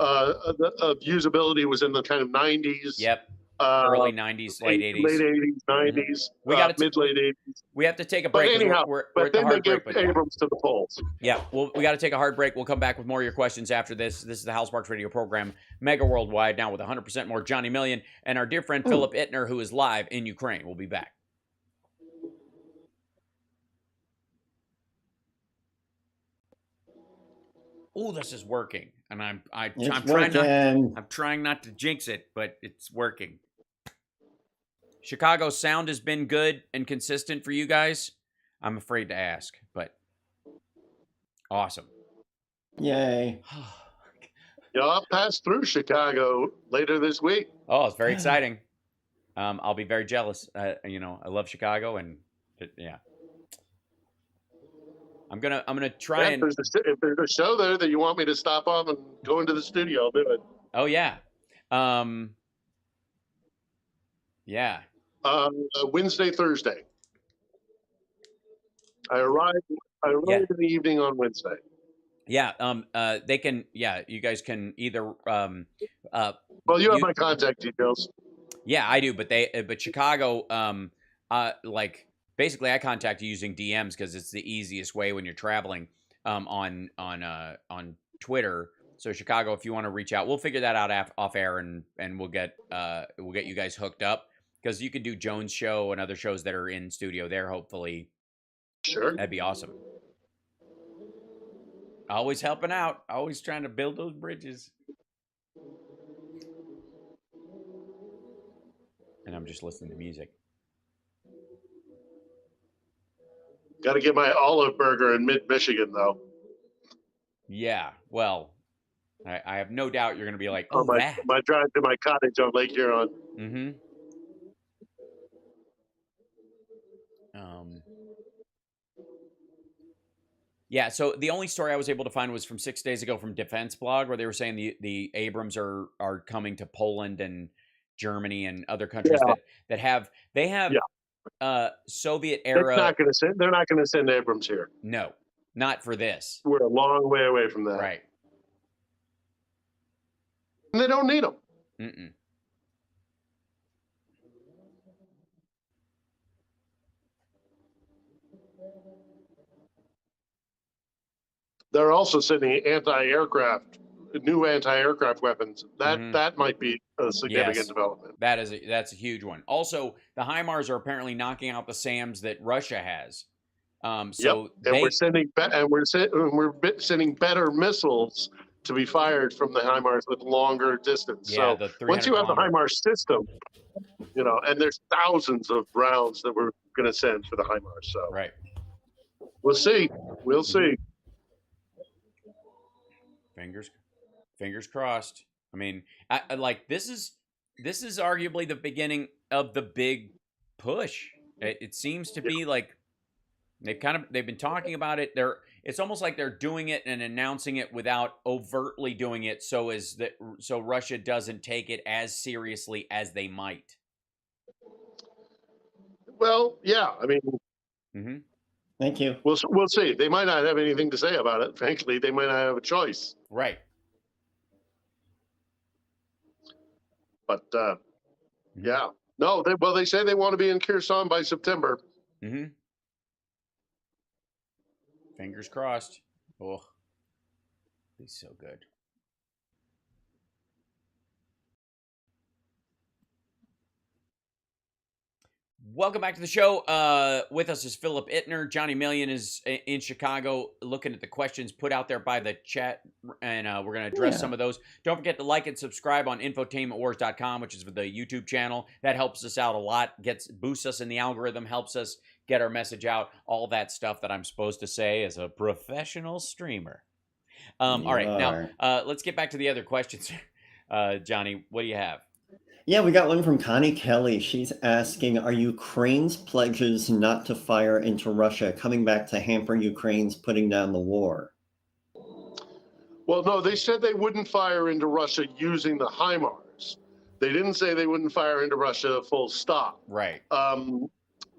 usability was in the kind of 90s. Yep. Early 90s, late 80s. Late 80s, 90s. We got mid-late 80s. We have to take a break. But anyhow, we're but then they give Abrams to the Poles. Yeah, well, we got to take a hard break. We'll come back with more of your questions after this. This is the HAL Sparks Radio program, Mega Worldwide, now with 100% more Johnny Million and our dear friend Philip Ittner, who is live in Ukraine. We'll be back. Oh, this is working, and I'm trying not to jinx it, but it's working. Chicago sound has been good and consistent for you guys. I'm afraid to ask, but awesome. Yay. Yeah, I'll pass through Chicago later this week. Oh, it's very exciting. I'll be very jealous. I love Chicago, and yeah. I'm gonna try and. If there's a show there that you want me to stop off and go into the studio, I'll do it. Oh yeah. Yeah. Wednesday, Thursday. I arrive in the evening on Wednesday. Yeah. They can. Yeah. You guys can either. Well, you have my contact details. Yeah, I do. But Chicago. Basically, I contact you using DMs because it's the easiest way when you're traveling. On Twitter. So Chicago, if you want to reach out, we'll figure that out off air, and we'll get you guys hooked up. Because you could do Jones' show and other shows that are in studio there, hopefully. Sure. That'd be awesome. Always helping out. Always trying to build those bridges. And I'm just listening to music. Got to get my olive burger in mid-Michigan, though. Yeah, well, I have no doubt you're going to be like, my drive to my cottage on Lake Huron. Mm-hmm. Yeah, so the only story I was able to find was from 6 days ago from Defense Blog, where they were saying the Abrams are coming to Poland and Germany and other countries that have Soviet era. They're not going to send Abrams here. No, not for this. We're a long way away from that. Right. And they don't need them. Mm-mm. They're also sending new anti-aircraft weapons. That might be a significant development. That's a huge one. Also, the HIMARS are apparently knocking out the SAMs that Russia has. We're sending better missiles to be fired from the HIMARS with longer distance. Yeah, so once you have the HIMARS system, and there's thousands of rounds that we're going to send for the HIMARS. So right, we'll see. We'll see. Fingers crossed. I mean, this is arguably the beginning of the big push. It seems to be like they've been talking about it. It's almost like they're doing it and announcing it without overtly doing it, so Russia doesn't take it as seriously as they might. Well, yeah. I mean, Mm-hmm. Thank you. We'll see. They might not have anything to say about it. Frankly, they might not have a choice. Right. But yeah, no. They say they want to be in Kherson by September. Mm-hmm. Fingers crossed. Oh, be so good. Welcome back to the show. With us is Philip Ittner. Johnny Million is in Chicago looking at the questions put out there by the chat, and we're going to address some of those. Don't forget to like and subscribe on infotainmentwars.com, which is the YouTube channel. That helps us out a lot, boosts us in the algorithm, helps us get our message out, all that stuff that I'm supposed to say as a professional streamer. All right, now let's get back to the other questions. Johnny, what do you have? Yeah, we got one from Connie Kelly. She's asking, are Ukraine's pledges not to fire into Russia coming back to hamper Ukraine's putting down the war? Well, no, they said they wouldn't fire into Russia using the HIMARS. They didn't say they wouldn't fire into Russia full stop. Right.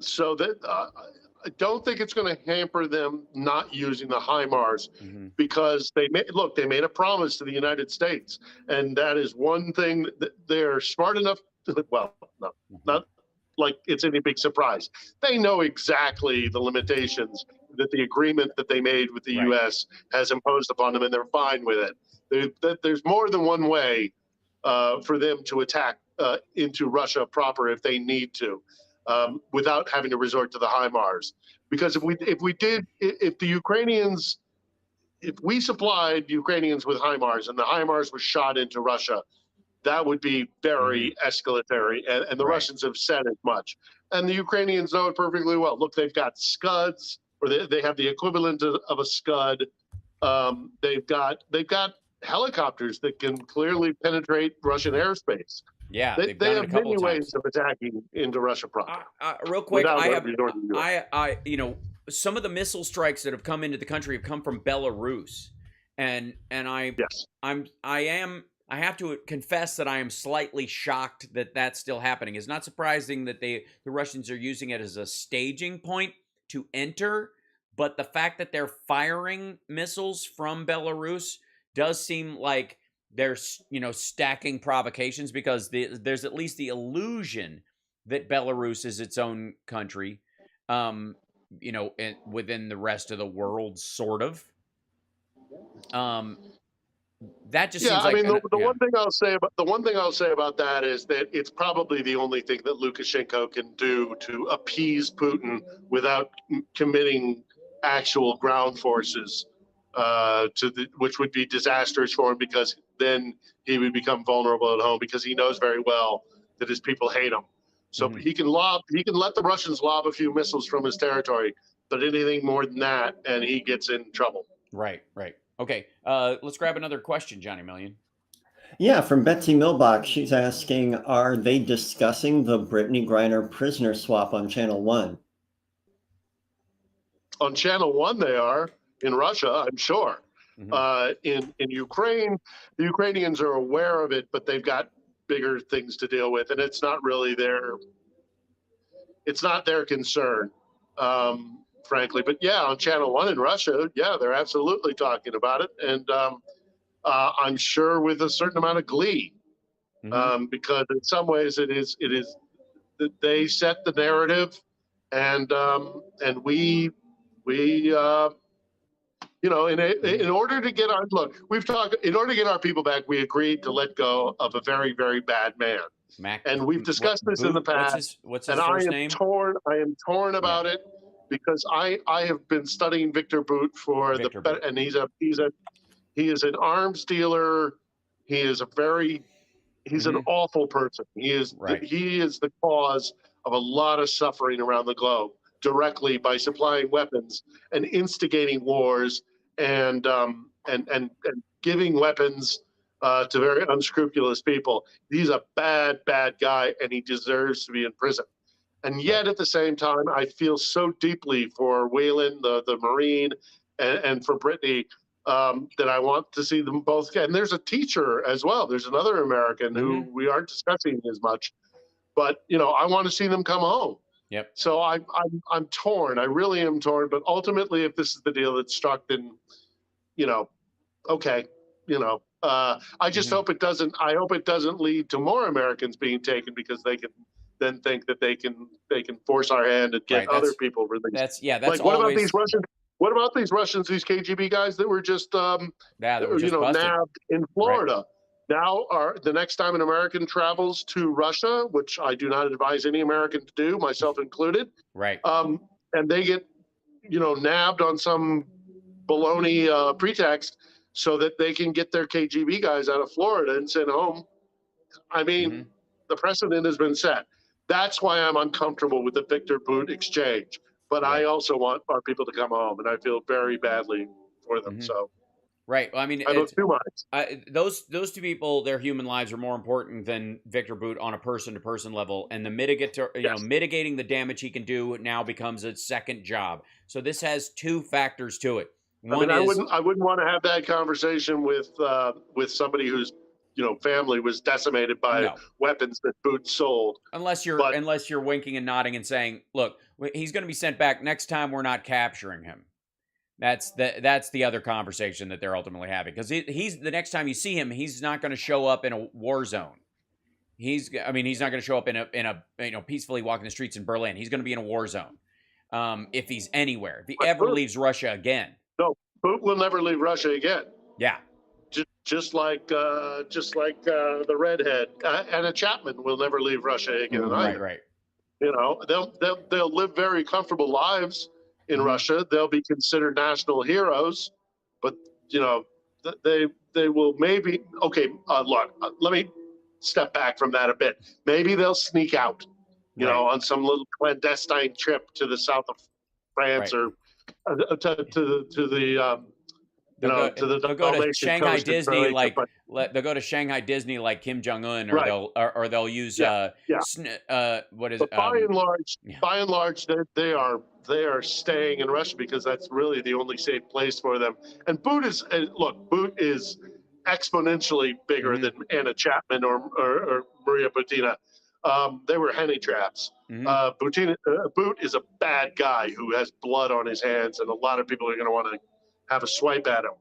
So that I don't think it's going to hamper them not using the HIMARS because they made a promise to the United States, and that is one thing that they're smart enough to, well, no, not like it's any big surprise. They know exactly the limitations that the agreement that they made with the U.S. has imposed upon them, and they're fine with it. There's more than one way for them to attack into Russia proper if they need to. Without having to resort to the HIMARS, because if we supplied Ukrainians with HIMARS and the HIMARS was shot into Russia, that would be very escalatory, and the Russians have said as much, and the Ukrainians know it perfectly well. Look, they've got Scuds, or they have the equivalent of a Scud. They've got helicopters that can clearly penetrate Russian airspace. Yeah, they have many ways of attacking into Russia proper. Real quick, I some of the missile strikes that have come into the country have come from Belarus, and I have to confess that I am slightly shocked that that's still happening. It's not surprising that the Russians are using it as a staging point to enter, but the fact that they're firing missiles from Belarus does seem like they're stacking provocations, because there's at least the illusion that Belarus is its own country, within the rest of the world, sort of. That just seems like the one thing I'll say about that is that it's probably the only thing that Lukashenko can do to appease Putin without committing actual ground forces, which would be disastrous for him, because then he would become vulnerable at home, because he knows very well that his people hate him. So he can let the Russians lob a few missiles from his territory, but anything more than that, and he gets in trouble. Right. Okay, let's grab another question, Johnny Million. Yeah, from Betsy Milbach. She's asking, are they discussing the Brittany Griner prisoner swap on Channel 1? On Channel 1 they are. In Russia, I'm sure. In Ukraine, the Ukrainians are aware of it, but they've got bigger things to deal with, and it's not really their concern, frankly. But yeah, on Channel 1 in Russia, yeah, they're absolutely talking about it, and I'm sure with a certain amount of glee, because in some ways it is they set the narrative, and we. In order to get our people back, we agreed to let go of a very, very bad man. And we've discussed this in the past. What's his first name? I am torn about it, because I have been studying Victor Bout and he is an arms dealer. He is an awful person. He is the cause of a lot of suffering around the globe, directly by supplying weapons and instigating wars and giving weapons to very unscrupulous people. He's a bad guy, and he deserves to be in prison. And yet, at the same time, I feel so deeply for Wayland, the Marine, and for Brittany, that I want to see them both get. And there's a teacher as well. There's another American who we aren't discussing as much, but I want to see them come home. Yep. So I'm torn. I really am torn. But ultimately, if this is the deal that's struck, then, okay, I just hope it doesn't. I hope it doesn't lead to more Americans being taken, because they can then think that they can force our hand and get other people released. That's like, what about these Russians? What about these Russians? These KGB guys that were just nabbed in Florida. Right. Now, the next time an American travels to Russia, which I do not advise any American to do, myself included, right? And they get, nabbed on some baloney pretext, so that they can get their KGB guys out of Florida and sent home. I mean, the precedent has been set. That's why I'm uncomfortable with the Victor Bout exchange. But right. I also want our people to come home, and I feel very badly for them. So. Right. Well, I mean, I have two minds. Those two people, their human lives are more important than Victor Bout on a person-to-person level, and the mitigating the damage he can do now becomes a second job. So this has two factors to it. One I wouldn't want to have that conversation with somebody whose family was decimated by weapons that Bout sold. Unless you're winking and nodding and saying, "Look, he's going to be sent back next time. We're not capturing him." That's the other conversation that they're ultimately having, because he's the next time you see him, he's not going to show up in a war zone. He's not going to show up in a peacefully walking the streets in Berlin. He's going to be in a war zone if he's anywhere. If he ever leaves Russia again. No, Bout will never leave Russia again. Yeah. Just like the redhead, Anna Chapman will never leave Russia again. Right. They'll live very comfortable lives in Russia. They'll be considered national heroes, but they will maybe. Okay, look, let me step back from that a bit. Maybe they'll sneak out, on some little clandestine trip to the south of France, or to the. They'll go to Shanghai Disney they'll go to Shanghai Disney like Kim Jong-un, or they'll use what is it? But by and large, they are staying in Russia, because that's really the only safe place for them. And Bout is exponentially bigger than Anna Chapman or Maria Butina. They were henny traps. Bout is a bad guy who has blood on his hands, and a lot of people are going to want to have a swipe at him.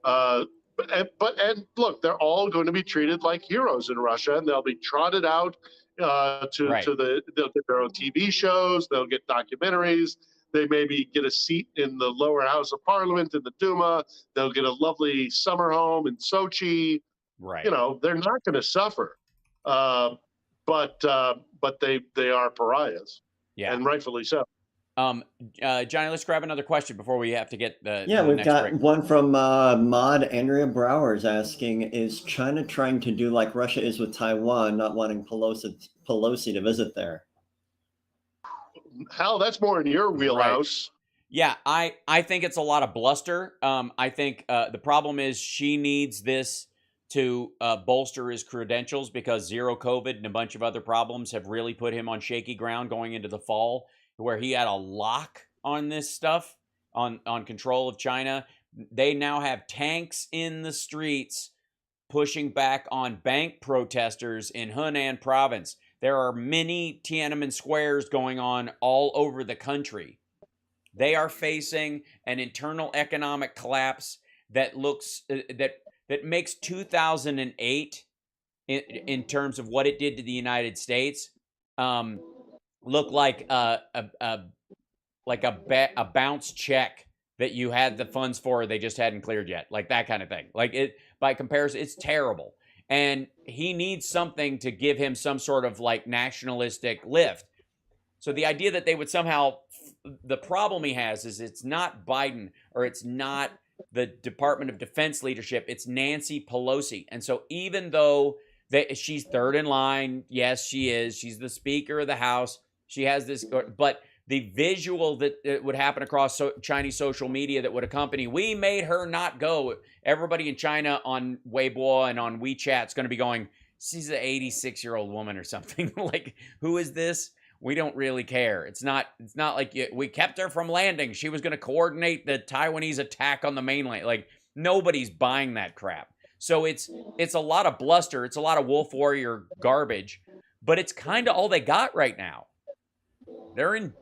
And look, they're all going to be treated like heroes in Russia, and they'll be trotted out they'll get their own TV shows, they'll get documentaries, they maybe get a seat in the lower house of parliament in the Duma, they'll get a lovely summer home in Sochi. Right. They're not going to suffer. But they are pariahs. Yeah. And rightfully so. Johnny, let's grab another question before we have to get the we've got break. One from Maud Andrea Brower's asking, is China trying to do like Russia is with Taiwan, not wanting Pelosi to visit there? Hal, that's more in your wheelhouse. Right. Yeah, I think it's a lot of bluster. I think the problem is she needs this to bolster his credentials, because zero COVID and a bunch of other problems have really put him on shaky ground going into the fall, where he had a lock on this stuff, on control of China. They now have tanks in the streets pushing back on bank protesters in Hunan province. There are many Tiananmen squares going on all over the country. They are facing an internal economic collapse that looks that makes 2008 in terms of what it did to the United States look like a bounce check that you had the funds for, they just hadn't cleared yet, like that kind of thing. Like, it, by comparison, it's terrible, and he needs something to give him some sort of like nationalistic lift. So the idea that they would somehow, the problem he has is it's not Biden, or it's not the Department of Defense leadership, it's Nancy Pelosi. And so even though she's third in line, yes, she is, she's the Speaker of the House, she has this, but the visual that would happen across Chinese social media that would accompany, we made her not go. Everybody in China on Weibo and on WeChat is going to be going, she's an 86-year-old woman or something. Like, who is this? We don't really care. It's not like we kept her from landing. She was going to coordinate the Taiwanese attack on the mainland. Like, nobody's buying that crap. So it's a lot of bluster. It's a lot of wolf warrior garbage, but it's kind of all they got right now. they're in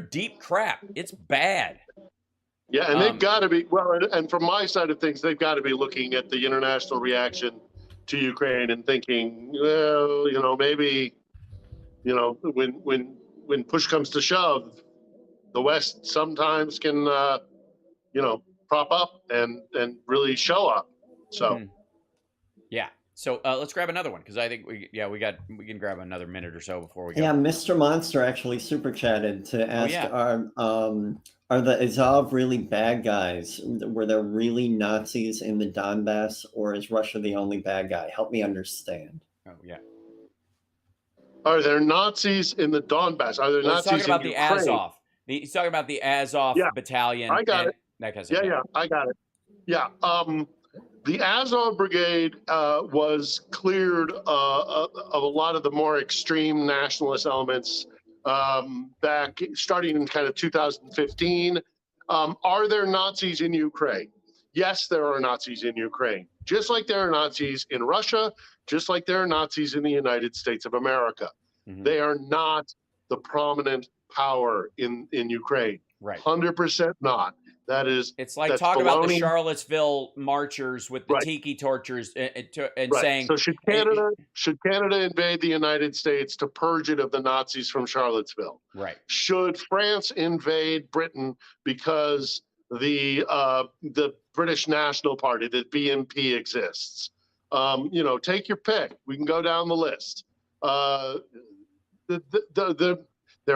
deep crap. It's bad. Yeah, and they've got to be, well, and from my side of things, they've got to be looking at the international reaction to Ukraine and thinking, well, you know, maybe, you know, when push comes to shove, the West sometimes can, you know, prop up and really show up. So, yeah. So let's grab another one, because I think we can grab another minute or so before we go. Yeah, Mr. Monster actually super chatted to ask, are the Azov really bad guys? Were there really Nazis in the Donbass, or is Russia the only bad guy? Help me understand. Oh yeah. Are there Nazis in the Donbass? Are there Nazis talking about in the Ukraine? Azov. He's talking about the Azov battalion. I got it. That kind of stuff. Yeah, I got it. Yeah. The Azov Brigade was cleared of a lot of the more extreme nationalist elements back starting in kind of 2015. Are there Nazis in Ukraine? Yes, there are Nazis in Ukraine, just like there are Nazis in Russia, just like there are Nazis in the United States of America. They are not the prominent power in Ukraine. Right. 100% not. That is, it's like talk about the Charlottesville marchers with the tiki torches and saying, so should Canada invade the United States to purge it of the Nazis from Charlottesville? Right. Should France invade Britain because the British National Party, the BNP, exists? You know, take your pick. We can go down the list. There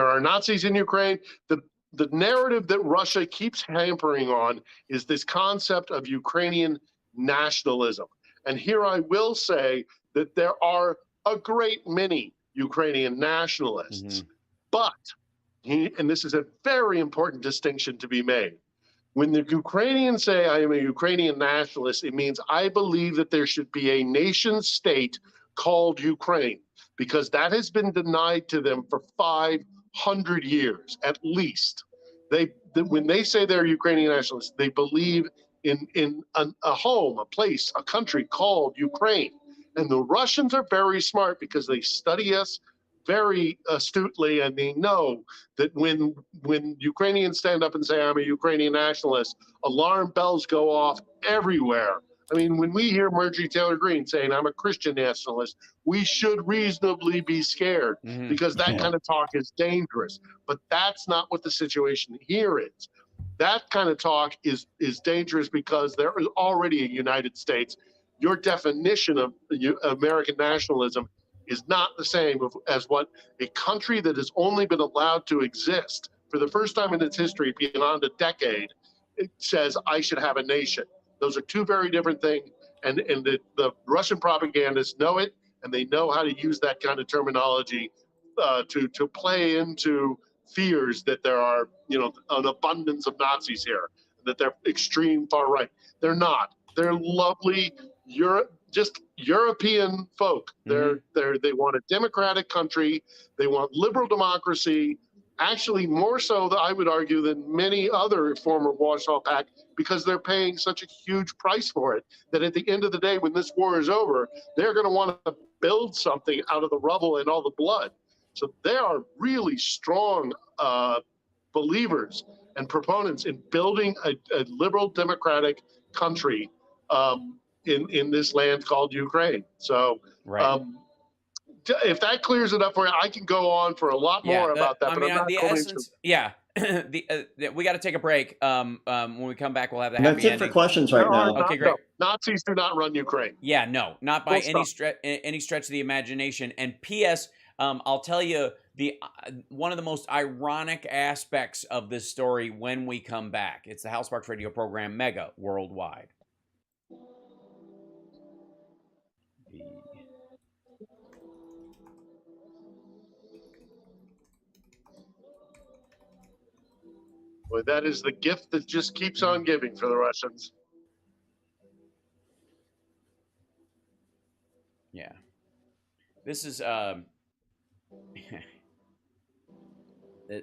are Nazis in Ukraine. The narrative that Russia keeps hampering on is this concept of Ukrainian nationalism. And here I will say that there are a great many Ukrainian nationalists, but, and this is a very important distinction to be made, when the Ukrainians say I am a Ukrainian nationalist, it means I believe that there should be a nation state called Ukraine, because that has been denied to them for 500 years at least. When they say they're Ukrainian nationalists, they believe in a home, a place, a country called Ukraine. And the Russians are very smart because they study us very astutely, and they know that when Ukrainians stand up and say I'm a Ukrainian nationalist, alarm bells go off everywhere. I mean, when we hear Marjorie Taylor Greene saying I'm a Christian nationalist, we should reasonably be scared because that kind of talk is dangerous. But that's not what the situation here is. That kind of talk is dangerous because there is already a United States. Your definition of American nationalism is not the same as what a country that has only been allowed to exist for the first time in its history beyond a decade, it says I should have a nation. Those are two very different things, and the Russian propagandists know it, and they know how to use that kind of terminology to play into fears that there are, you know, an abundance of Nazis here, that they're extreme far right. They're not. They're lovely European folk. They want a democratic country. They want liberal democracy. Actually, more so, I would argue, than many other former Warsaw Pact, because they're paying such a huge price for it, that at the end of the day, when this war is over, they're going to want to build something out of the rubble and all the blood. So they are really strong believers and proponents in building a liberal democratic country in this land called Ukraine. So if that clears it up for you, I can go on for a lot more about that. But I'm not going to. We got to take a break. When we come back, we'll have the happy ending. That's it for questions right now. Okay, great. No, Nazis do not run Ukraine. Yeah, no, not by any stretch of the imagination. And P.S. I'll tell you one of the most ironic aspects of this story when we come back. It's the HAL Sparks radio program, Mega Worldwide. Well, that is the gift that just keeps on giving for the Russians. Yeah. This is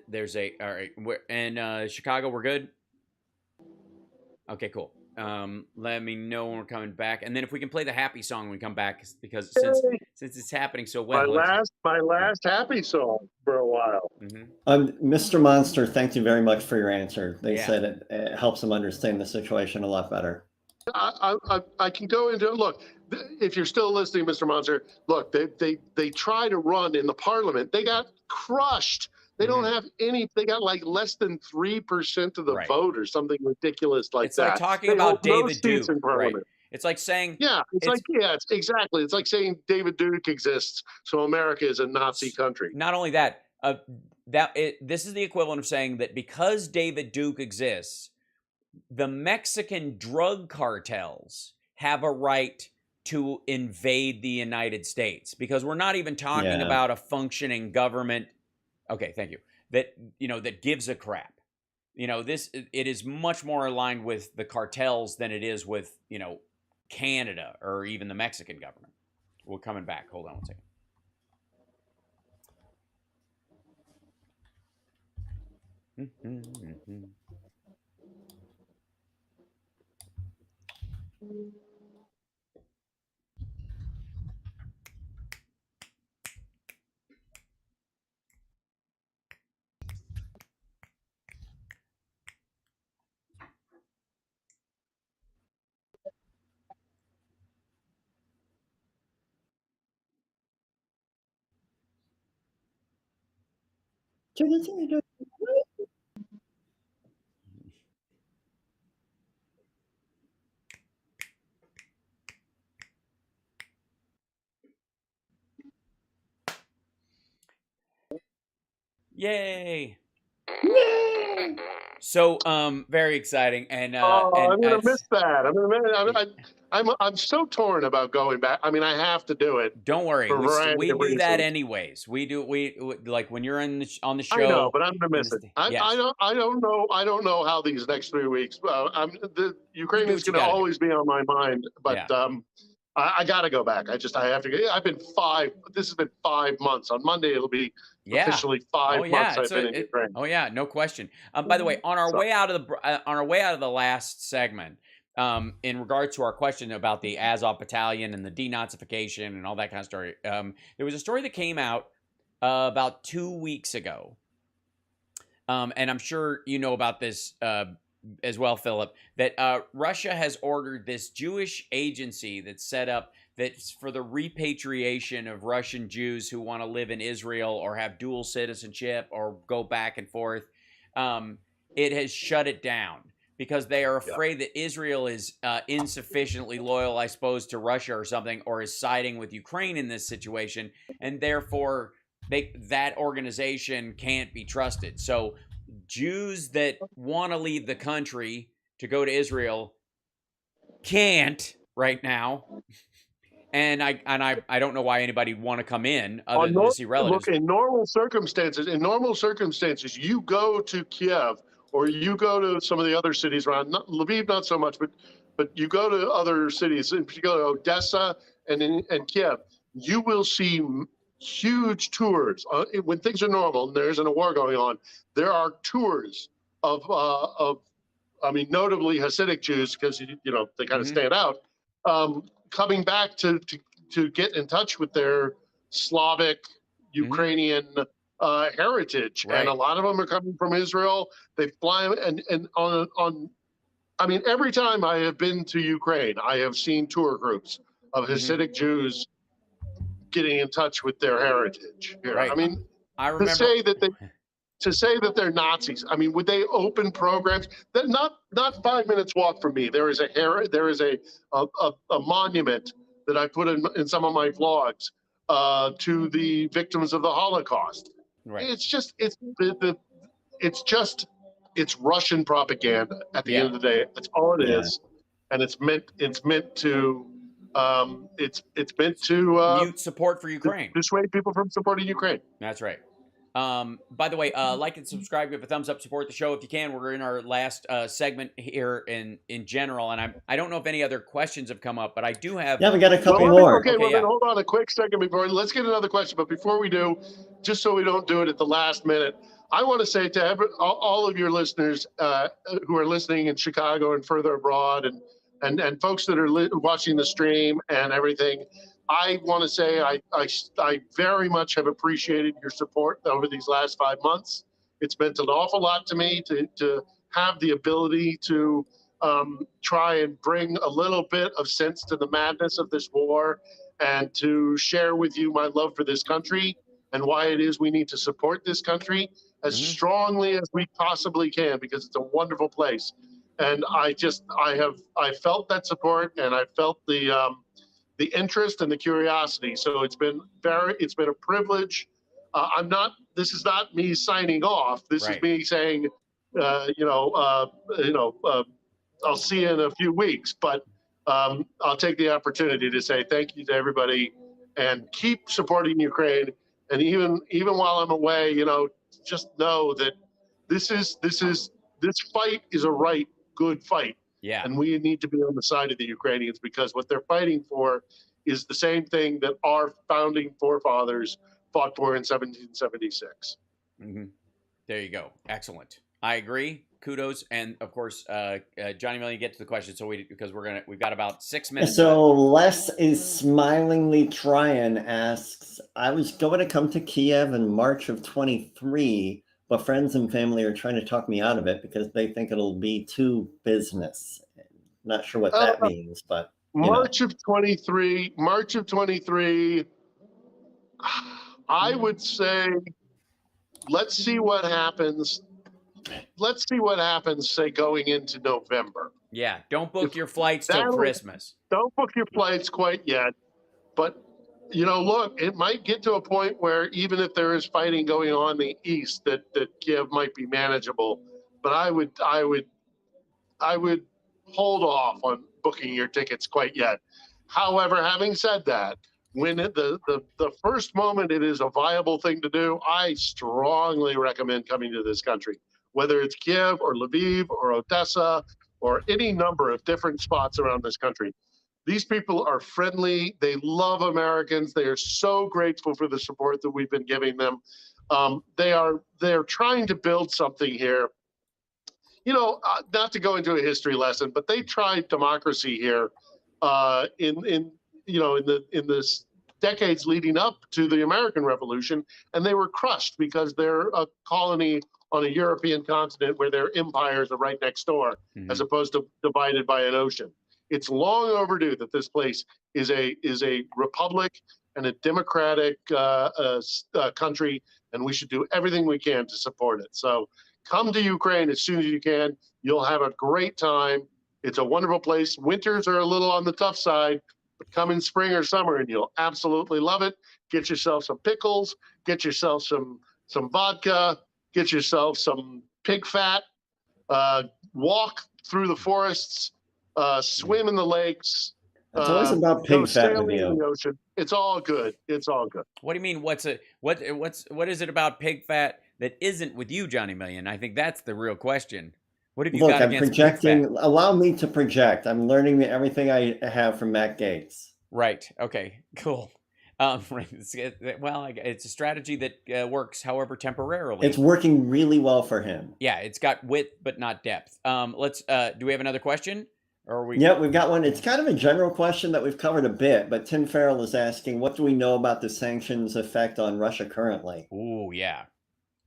there's all right, in Chicago we're good. Okay, cool. Let me know when we're coming back, and then if we can play the happy song when we come back, because since it's happening so well. My last happy song for a while. Mr. Monster, thank you very much for your answer. They said it helps them understand the situation a lot better. I can go into, look, if you're still listening, Mr. Monster, look, they try to run in the parliament. They got crushed. They don't have any, they got like less than 3% of the vote or something ridiculous like that. It's like talking about David Duke. In parliament. Right. It's like saying, it's exactly. It's like saying David Duke exists, so America is a Nazi country. Not only that, this is the equivalent of saying that because David Duke exists, the Mexican drug cartels have a right to invade the United States, because we're not even talking about a functioning government. Okay, thank you. That gives a crap. It is much more aligned with the cartels than it is with, Canada or even the Mexican government. We're coming back. Hold on one second. Yay! Yay! So, very exciting, and I'm gonna miss that. I'm so torn about going back. I mean, I have to do it. Don't worry, we do that anyways. We like when you're on the show. I know, but I'm gonna miss it. I don't know how these next 3 weeks. The Ukraine is gonna always be on my mind, but I got to go back. I have to. This has been 5 months. On Monday, it'll be officially 5 months I've been in Ukraine. Oh yeah, no question. By the way, on our way out of the last segment, in regards to our question about the Azov Battalion and the denazification and all that kind of story, there was a story that came out about 2 weeks ago, and I'm sure you know about this as well, Philip, that Russia has ordered this Jewish agency that's set up that's for the repatriation of Russian Jews who want to live in Israel or have dual citizenship or go back and forth. It has shut it down because they are afraid that Israel is insufficiently loyal, I suppose, to Russia or something, or is siding with Ukraine in this situation, and therefore that organization can't be trusted. So Jews that want to leave the country to go to Israel can't right now, and I don't know why anybody would want to come in other than to see relatives. Look, in normal circumstances, you go to Kiev or you go to some of the other cities around. Lviv, not so much, but you go to other cities, in particular Odessa and Kiev. You will see huge tours when things are normal and there isn't a war going on. There are tours of notably Hasidic Jews, because they kind of stand out, coming back to get in touch with their Slavic, Ukrainian heritage, and a lot of them are coming from Israel. They fly and on. I mean, every time I have been to Ukraine, I have seen tour groups of Hasidic Jews getting in touch with their heritage. Right. I mean, I remember to say that they're Nazis. I mean, would they open programs? That not 5 minutes walk from me. There is a monument that I put in some of my vlogs to the victims of the Holocaust. Right. It's Russian propaganda at the end of the day. That's all it is, and it's meant to mute support for Ukraine, dissuade people from supporting Ukraine. That's right. By the way, like and subscribe, give a thumbs up, support the show if you can. We're in our last segment here in general, and I don't know if any other questions have come up, but I do have. Yeah, we got a couple more. Then hold on a quick second before. Let's get another question, but before we do, just so we don't do it at the last minute, I want to say to all of your listeners who are listening in Chicago and further abroad, and folks that are watching the stream and everything, I want to say I very much have appreciated your support over these last 5 months. It's meant an awful lot to me to have the ability to try and bring a little bit of sense to the madness of this war, and to share with you my love for this country and why it is we need to support this country as strongly as we possibly can, because it's a wonderful place. And I felt that support, and I felt the interest and the curiosity. So it's been a privilege. This is not me signing off. This is me saying, I'll see you in a few weeks, but I'll take the opportunity to say thank you to everybody, and keep supporting Ukraine. And even while I'm away, just know that this fight is a good fight. Yeah. And we need to be on the side of the Ukrainians, because what they're fighting for is the same thing that our founding forefathers fought for in 1776. There you go. Excellent. I agree. Kudos. And of course, Johnny Million, get to the question. So because we've got about 6 minutes. So Les is smilingly trying asks, I was going to come to Kiev in March of 23, but friends and family are trying to talk me out of it because they think it'll be too business. Not sure what that means, but March of 23, I would say, let's see what happens. Let's see what happens, say, going into November. Yeah, don't book your flights till Christmas. Don't book your flights quite yet. But, look, it might get to a point where even if there is fighting going on in the east, that Kiev might be manageable. But I would hold off on booking your tickets quite yet. However, having said that, when the first moment it is a viable thing to do, I strongly recommend coming to this country, whether it's Kiev or Lviv or Odessa or any number of different spots around this country. These people are friendly. They love Americans. They are so grateful for the support that we've been giving them. They're trying to build something here. Not to go into a history lesson, but they tried democracy here in the decades leading up to the American Revolution, and they were crushed because they're a colony on a European continent where their empires are right next door, as opposed to divided by an ocean. It's long overdue that this place is a republic and a democratic country, and we should do everything we can to support it. So come to Ukraine as soon as you can. You'll have a great time. It's a wonderful place. Winters are a little on the tough side, but come in spring or summer and you'll absolutely love it. Get yourself some pickles, get yourself some vodka, get yourself some pig fat, walk through the forests, swim in the lakes. It's always about pig fat in the ocean. It's all good. It's all good. What do you mean? What is it about pig fat that isn't with you, Johnny Million? I think that's the real question. What have you got against projecting. pig fat? Allow me to project. I'm learning everything I have from Matt Gaetz. Right. Okay. Cool. Well, it's a strategy that works, however, temporarily. It's working really well for him. Yeah, it's got width but not depth. Let's. Do we have another question? Yeah, we've got one. It's kind of a general question that we've covered a bit, but Tim Farrell is asking, what do we know about the sanctions effect on Russia currently? Oh, yeah.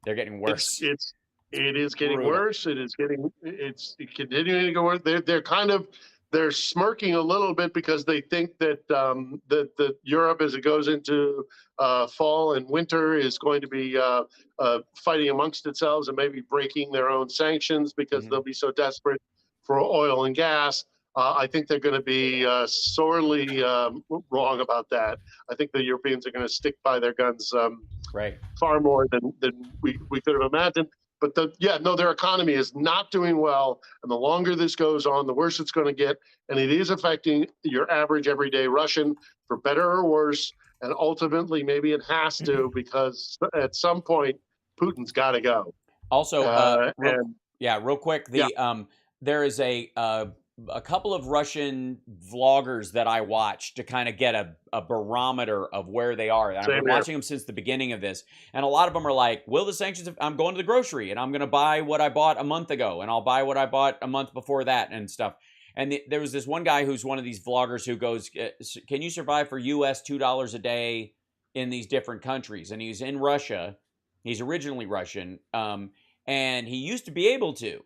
They're getting worse. It is getting worse. It's continuing to go worse. They're smirking a little bit because they think that that Europe, as it goes into fall and winter, is going to be fighting amongst itself and maybe breaking their own sanctions because they'll be so desperate for oil and gas. I think they're going to be sorely wrong about that. I think the Europeans are going to stick by their guns far more than we could have imagined. But their economy is not doing well. And the longer this goes on, the worse it's going to get. And it is affecting your average everyday Russian, for better or worse. And ultimately, maybe it has to, because at some point, Putin's got to go. Also, real quick, there is a a couple of Russian vloggers that I watch to kind of get a barometer of where they are. And I've been watching them since the beginning of this. And a lot of them are like, will the sanctions, I'm going to the grocery and I'm going to buy what I bought a month ago and I'll buy what I bought a month before that and stuff. And there was this one guy who's one of these vloggers who goes, can you survive for US $2 a day in these different countries? And he's in Russia. He's originally Russian. And he used to be able to.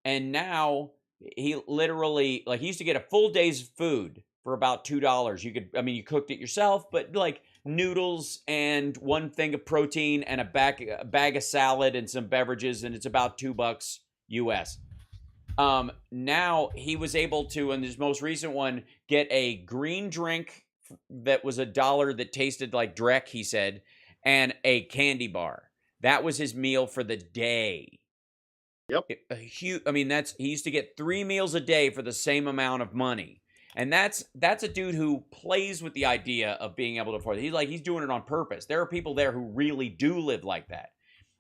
And now he literally, like, he used to get a full day's food for about $2. You could, I mean, you cooked it yourself, but like noodles and one thing of protein and a bag of salad and some beverages, and it's about $2 US. Now he was able to, in his most recent one, get a green drink that was $1 that tasted like Drek, he said, and a candy bar. That was his meal for the day. Yep. A huge, I mean, he used to get 3 meals a day for the same amount of money. And that's a dude who plays with the idea of being able to afford it. He's doing it on purpose. There are people there who really do live like that.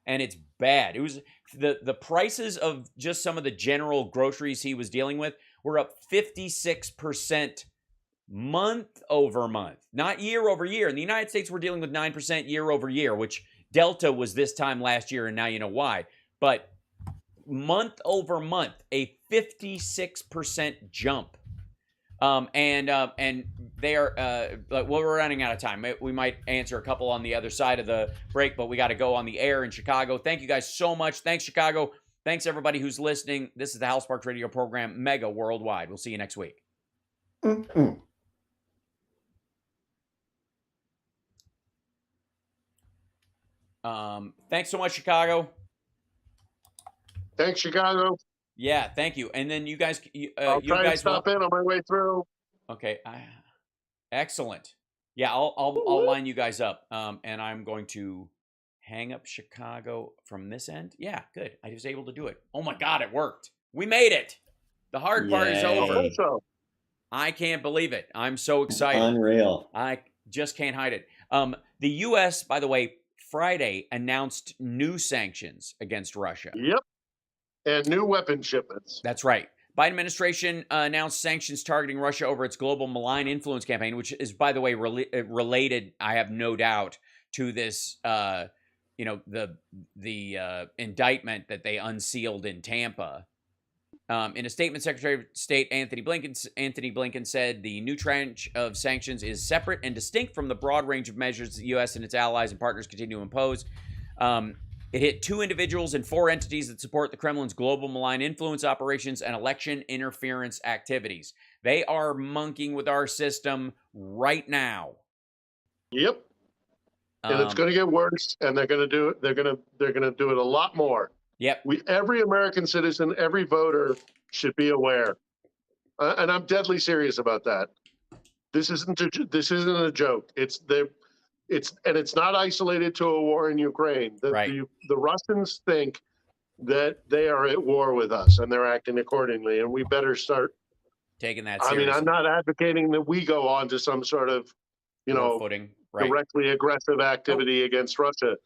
And it's bad. It was the prices of just some of the general groceries he was dealing with were up 56% month over month, not year over year. In the United States, we're dealing with 9% year over year, which Delta was this time last year, and now you know why. But month over month, a 56% jump. And they are, well, we're running out of time. We might answer a couple on the other side of the break, but we got to go on the air in Chicago. Thank you guys so much. Thanks, Chicago. Thanks, everybody who's listening. This is the HAL Sparks Radio program, Mega Worldwide. We'll see you next week. Mm-hmm. Thanks so much, Chicago. Thanks, Chicago. Yeah, thank you. And then you guys, I'll you try guys to stop in on my way through. Okay, excellent. Yeah, I'll line you guys up. And I'm going to hang up Chicago from this end. Yeah, good. I was able to do it. Oh my God, it worked. We made it. The hard part is over. So. I can't believe it. I'm so excited. Unreal. I just can't hide it. The U.S., by the way, Friday announced new sanctions against Russia. Yep. And new weapon shipments. That's right. Biden administration announced sanctions targeting Russia over its global malign influence campaign, which is, by the way, related, I have no doubt, to this, the indictment that they unsealed in Tampa. In a statement, Secretary of State Anthony Blinken said the new tranche of sanctions is separate and distinct from the broad range of measures the U.S. and its allies and partners continue to impose. It hit 2 individuals and 4 entities that support the Kremlin's global malign influence operations and election interference activities. They are monkeying with our system right now. Yep. And it's going to get worse, and they're going to do it. They're going to do it a lot more. Yep. Every American citizen, every voter should be aware, and I'm deadly serious about that. This isn't a joke. It's not isolated to a war in Ukraine. The Russians think that they are at war with us, and they're acting accordingly. And we better start taking that seriously. I mean, I'm not advocating that we go on to some sort of, footing, right, directly aggressive activity against Russia.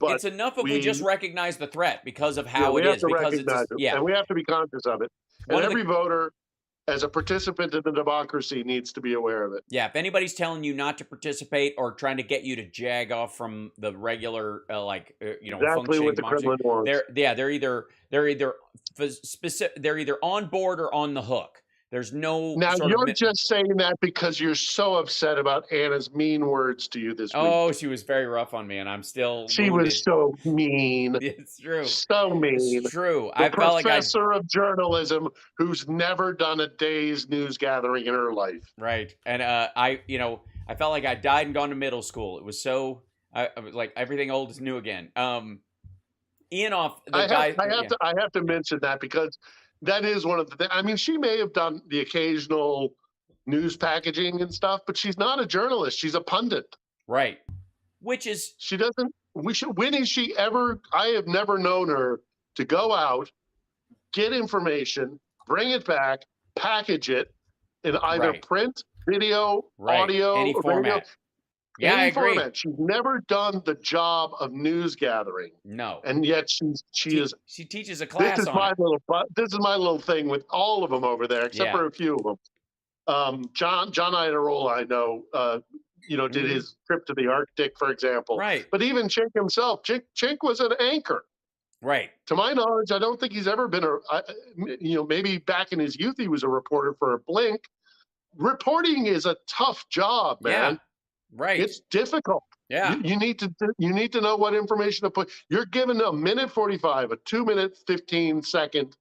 But it's enough if we just recognize the threat because of how it is. And we have to be conscious of it. And every voter, as a participant in the democracy, needs to be aware of it. Yeah, if anybody's telling you not to participate or trying to get you to jag off from the regular, exactly what the Kremlin wants. They're either on board or on the hook. There's no. Now you're just saying that because you're so upset about Anna's mean words to you this week. Oh, she was very rough on me, and I'm still. She was so mean. It's true. So mean. It's true. I felt like professor of journalism who's never done a day's news gathering in her life. Right, and I felt like I died and gone to middle school. It was so. I was like everything old is new again. Ian off. I have to mention that because. That is one of the things. I mean, she may have done the occasional news packaging and stuff, but she's not a journalist. She's a pundit. Right. Which is... She doesn't... When is she ever... I have never known her to go out, get information, bring it back, package it in either print, video, audio, any format. Yeah, I agree. format. She's never done the job of news gathering. No. And yet she teaches a class on it. This is my little thing with all of them over there, except for a few of them. John Iadarola, I know, did his trip to the Arctic, for example. Right. But even Chink himself, Chink was an anchor. Right. To my knowledge, I don't think he's ever been maybe back in his youth he was a reporter for a blink. Reporting is a tough job, man. Yeah. Right. It's difficult. Yeah. You need to know what information to put. You're given a minute 45, a 2-minute 15-second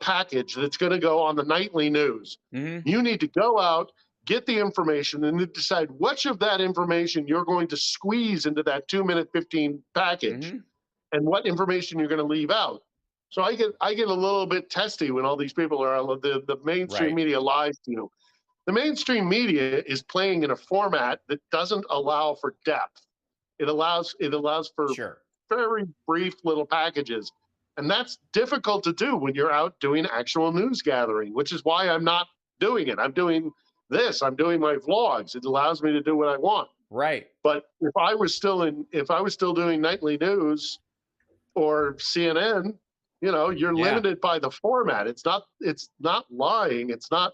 package that's going to go on the nightly news. You need to go out, get the information, and then decide which of that information you're going to squeeze into that 2-minute 15 package, and what information you're going to leave out. So I get a little bit testy when all these people are the mainstream media lies to you. The mainstream media is playing in a format that doesn't allow for depth. It allows for very brief little packages. And that's difficult to do when you're out doing actual news gathering, which is why I'm not doing it. I'm doing this. I'm doing my vlogs. It allows me to do what I want. Right. But if I was still doing nightly news or CNN, you're limited by the format. It's not lying. It's not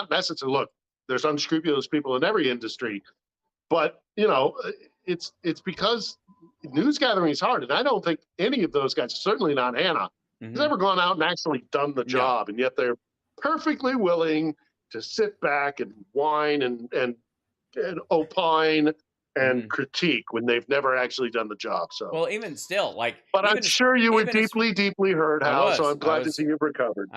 necessary. Look, there's unscrupulous people in every industry, but it's because news gathering is hard. And I don't think any of those guys, certainly not Hannah, has ever gone out and actually done the job. And yet they're perfectly willing to sit back and whine and opine and critique when they've never actually done the job. So, well, even still, but I'm sure you were deeply, deeply hurt, Hal. So I'm glad to see you've recovered.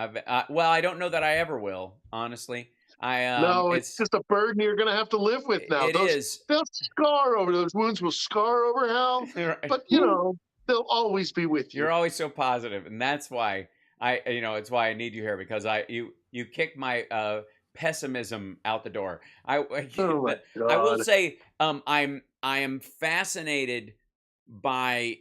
Well, I don't know that I ever will, honestly. No, it's just a burden you're going to have to live with now. They'll scar over. Those wounds will scar over, Hal. Right. But they'll always be with you. You're always so positive, and that's why it's why I need you here, because you kick my pessimism out the door. I will say I am fascinated by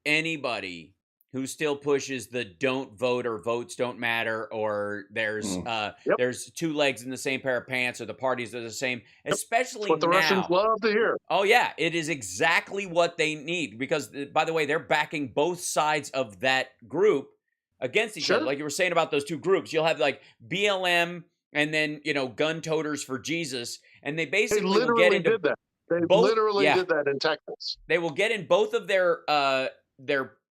anybody who still pushes the don't vote or votes don't matter, or there's two legs in the same pair of pants, or the parties are the same, especially That's what the now. Russians love to hear. Oh yeah, it is exactly what they need, because by the way, they're backing both sides of that group against each other. Like you were saying about those two groups, you'll have like BLM and then gun toters for Jesus, and they basically literally will get into did that. They literally did that in Texas. They will get in both of their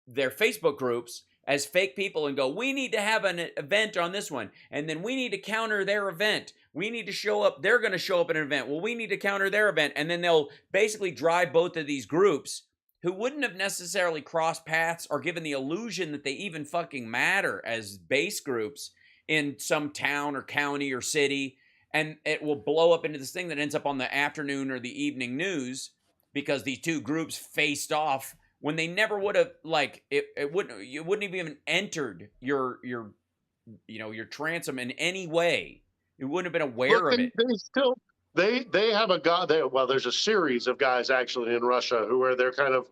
Facebook groups as fake people and go, we need to have an event on this one, and then we need to counter their event. We need to show up. They're going to show up at an event. Well, we need to counter their event, and then they'll basically drive both of these groups who wouldn't have necessarily crossed paths or given the illusion that they even fucking matter as base groups in some town or county or city, and it will blow up into this thing that ends up on the afternoon or the evening news because these two groups faced off when they never would have, like, you wouldn't have even entered your transom in any way. You wouldn't have been aware of it. They have a guy. There's a series of guys actually in Russia who are they're kind of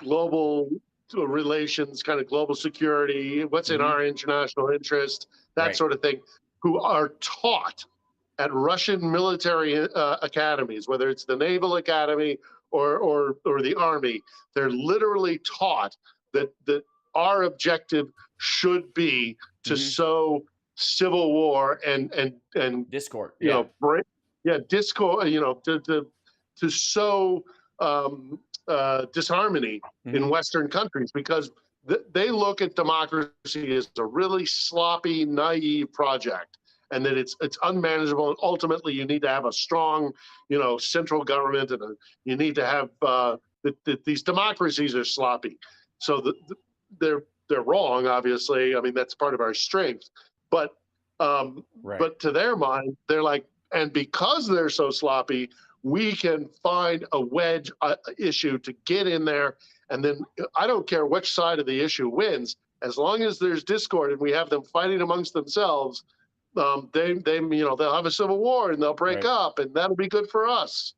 global relations, kind of global security, what's in our international interest, that sort of thing, who are taught at Russian military academies, whether it's the Naval Academy or the Army. They're literally taught that our objective should be to sow civil war and discord. Discord. To sow disharmony in Western countries, because they look at democracy as a really sloppy, naive project, and that it's unmanageable, and ultimately you need to have a strong, central government, and you need to have these democracies are sloppy. So they're wrong, obviously. I mean, that's part of our strength, but to their mind, they're like, and because they're so sloppy, we can find a wedge issue to get in there, and then I don't care which side of the issue wins, as long as there's discord and we have them fighting amongst themselves. They'll have a civil war and they'll break up, and that'll be good for us.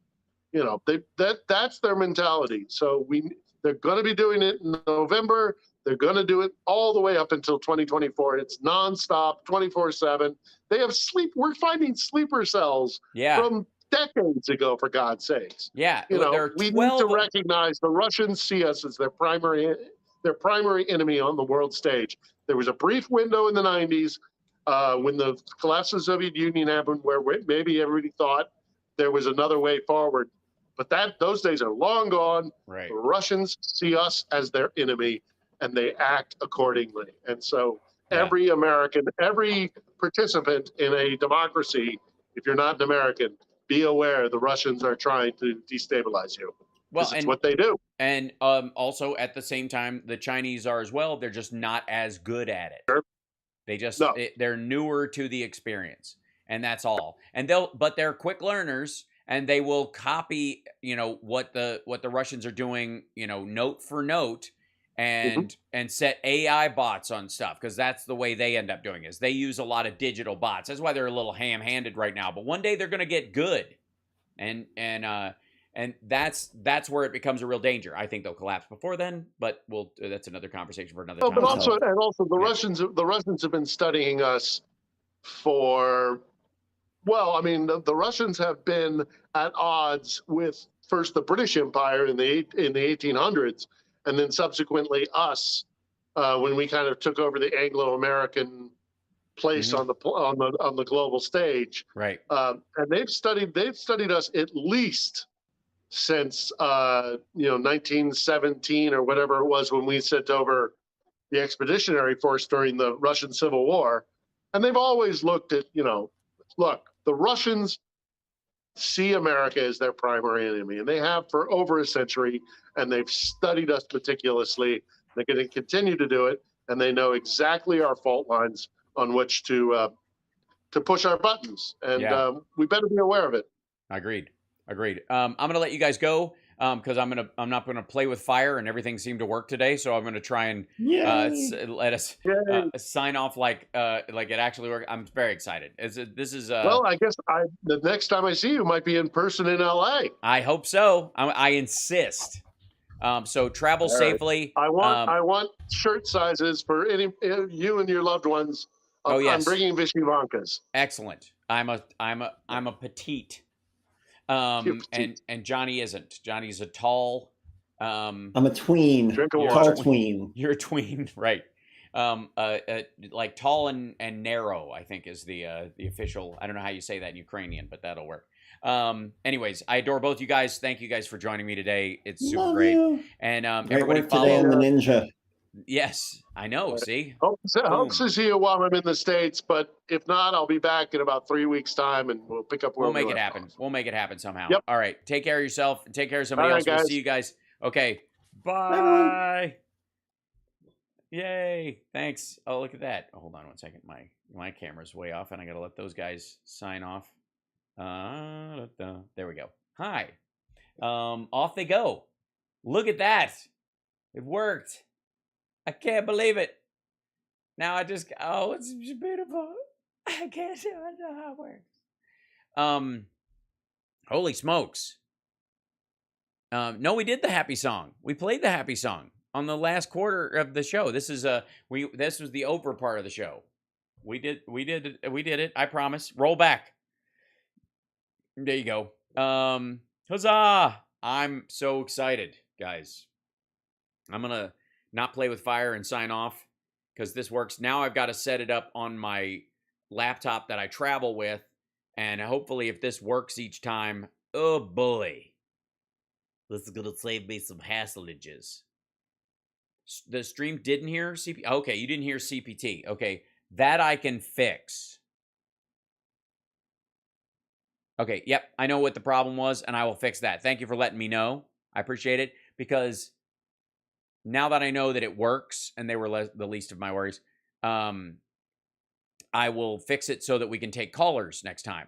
That's their mentality. So they're going to be doing it in November. They're going to do it all the way up until 2024. It's nonstop, 24/7. They have sleep. We're finding sleeper cells from decades ago, for God's sakes. Yeah, You know, there are we 12 need to recognize the Russians see us as their primary enemy on the world stage. There was a brief window in the 90s when the collapse of the Soviet Union happened where maybe everybody thought there was another way forward. But those days are long gone. Right. The Russians see us as their enemy, and they act accordingly. And so every American, every participant in a democracy, if you're not an American, be aware the Russians are trying to destabilize you. Well, it's what they do. And also at the same time, the Chinese are as well. They're just not as good at it. Sure. They just they're newer to the experience, and that's all. And they're quick learners, and they will copy, what the Russians are doing, note for note, and set AI bots on stuff, because that's the way they end up doing it. Is they use a lot of digital bots. That's why they're a little ham-handed right now. But one day they're going to get good, and that's where it becomes a real danger. I think they'll collapse before then, but that's another conversation for another time. But also the Russians have been studying us for, well, I mean, the Russians have been at odds with first the British Empire in the 1800s, and then subsequently us when we kind of took over the Anglo-American place on the global stage. Right. And they've studied us at least since 1917 or whatever it was, when we sent over the expeditionary force during the Russian Civil War. And they've always looked at, look, the Russians see America as their primary enemy, and they have for over a century, and they've studied us meticulously. They're going to continue to do it, and they know exactly our fault lines on which to push our buttons, and we better be aware of it. Agreed. I'm going to let you guys go because I'm not going to play with fire, and everything seemed to work today. So I'm going to try and let us sign off like it actually worked. I'm very excited. Well, I guess the next time I see you might be in person in LA. I hope so. I insist. So travel safely. I want shirt sizes for you and your loved ones. I'm bringing Vishnivankas. Excellent. I'm a petite. And Johnny isn't. Johnny's a tall. I'm a tween. Tall tween. You're a tween, right? Like tall and narrow, I think is the official. I don't know how you say that in Ukrainian, but that'll work. Anyways, I adore both you guys. Thank you guys for joining me today. It's super great. You. And great everybody work follow today on the Ninja. Yes, I know. See, hope to see you while I'm in the States, but if not, I'll be back in about 3 weeks' time, and we'll pick up where we'll make it happen. We'll make it happen somehow. Yep. All right. Take care of yourself. Take care of somebody else. Guys. We'll see you guys. Okay. Bye. Bye. Yay. Thanks. Oh, look at that. Hold on 1 second. My camera's way off, and I got to let those guys sign off. There we go. Hi. Off they go. Look at that. It worked. I can't believe it. Now it's beautiful. I can't know how it works. Holy smokes. No, we did the happy song. We played the happy song on the last quarter of the show. This is this was the over part of the show. We did it. I promise. Roll back. There you go. Huzzah! I'm so excited, guys. I'm gonna not play with fire and sign off because this works. Now I've got to set it up on my laptop that I travel with, and hopefully if this works each time, oh boy, this is gonna save me some hassleages. The stream didn't hear CPT. Okay, you didn't hear CPT. Okay, that I can fix. Okay, yep, I know what the problem was, and I will fix that. Thank you for letting me know. I appreciate it, because now that I know that it works, and they were the least of my worries, I will fix it so that we can take callers next time.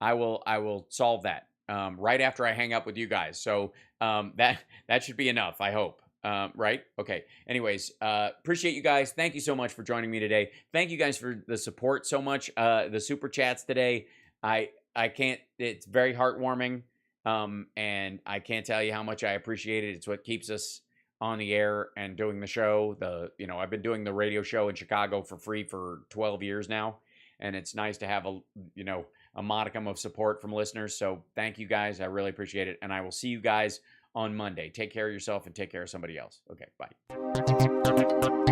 I will solve that right after I hang up with you guys. So that should be enough, I hope. Right? Okay. Anyways, appreciate you guys. Thank you so much for joining me today. Thank you guys for the support so much. The super chats today. I can't. It's very heartwarming. And I can't tell you how much I appreciate it. It's what keeps us on the air and doing the show. I've been doing the radio show in Chicago for free for 12 years now. And it's nice to have a a modicum of support from listeners. So thank you guys. I really appreciate it. And I will see you guys on Monday. Take care of yourself and take care of somebody else. Okay, bye.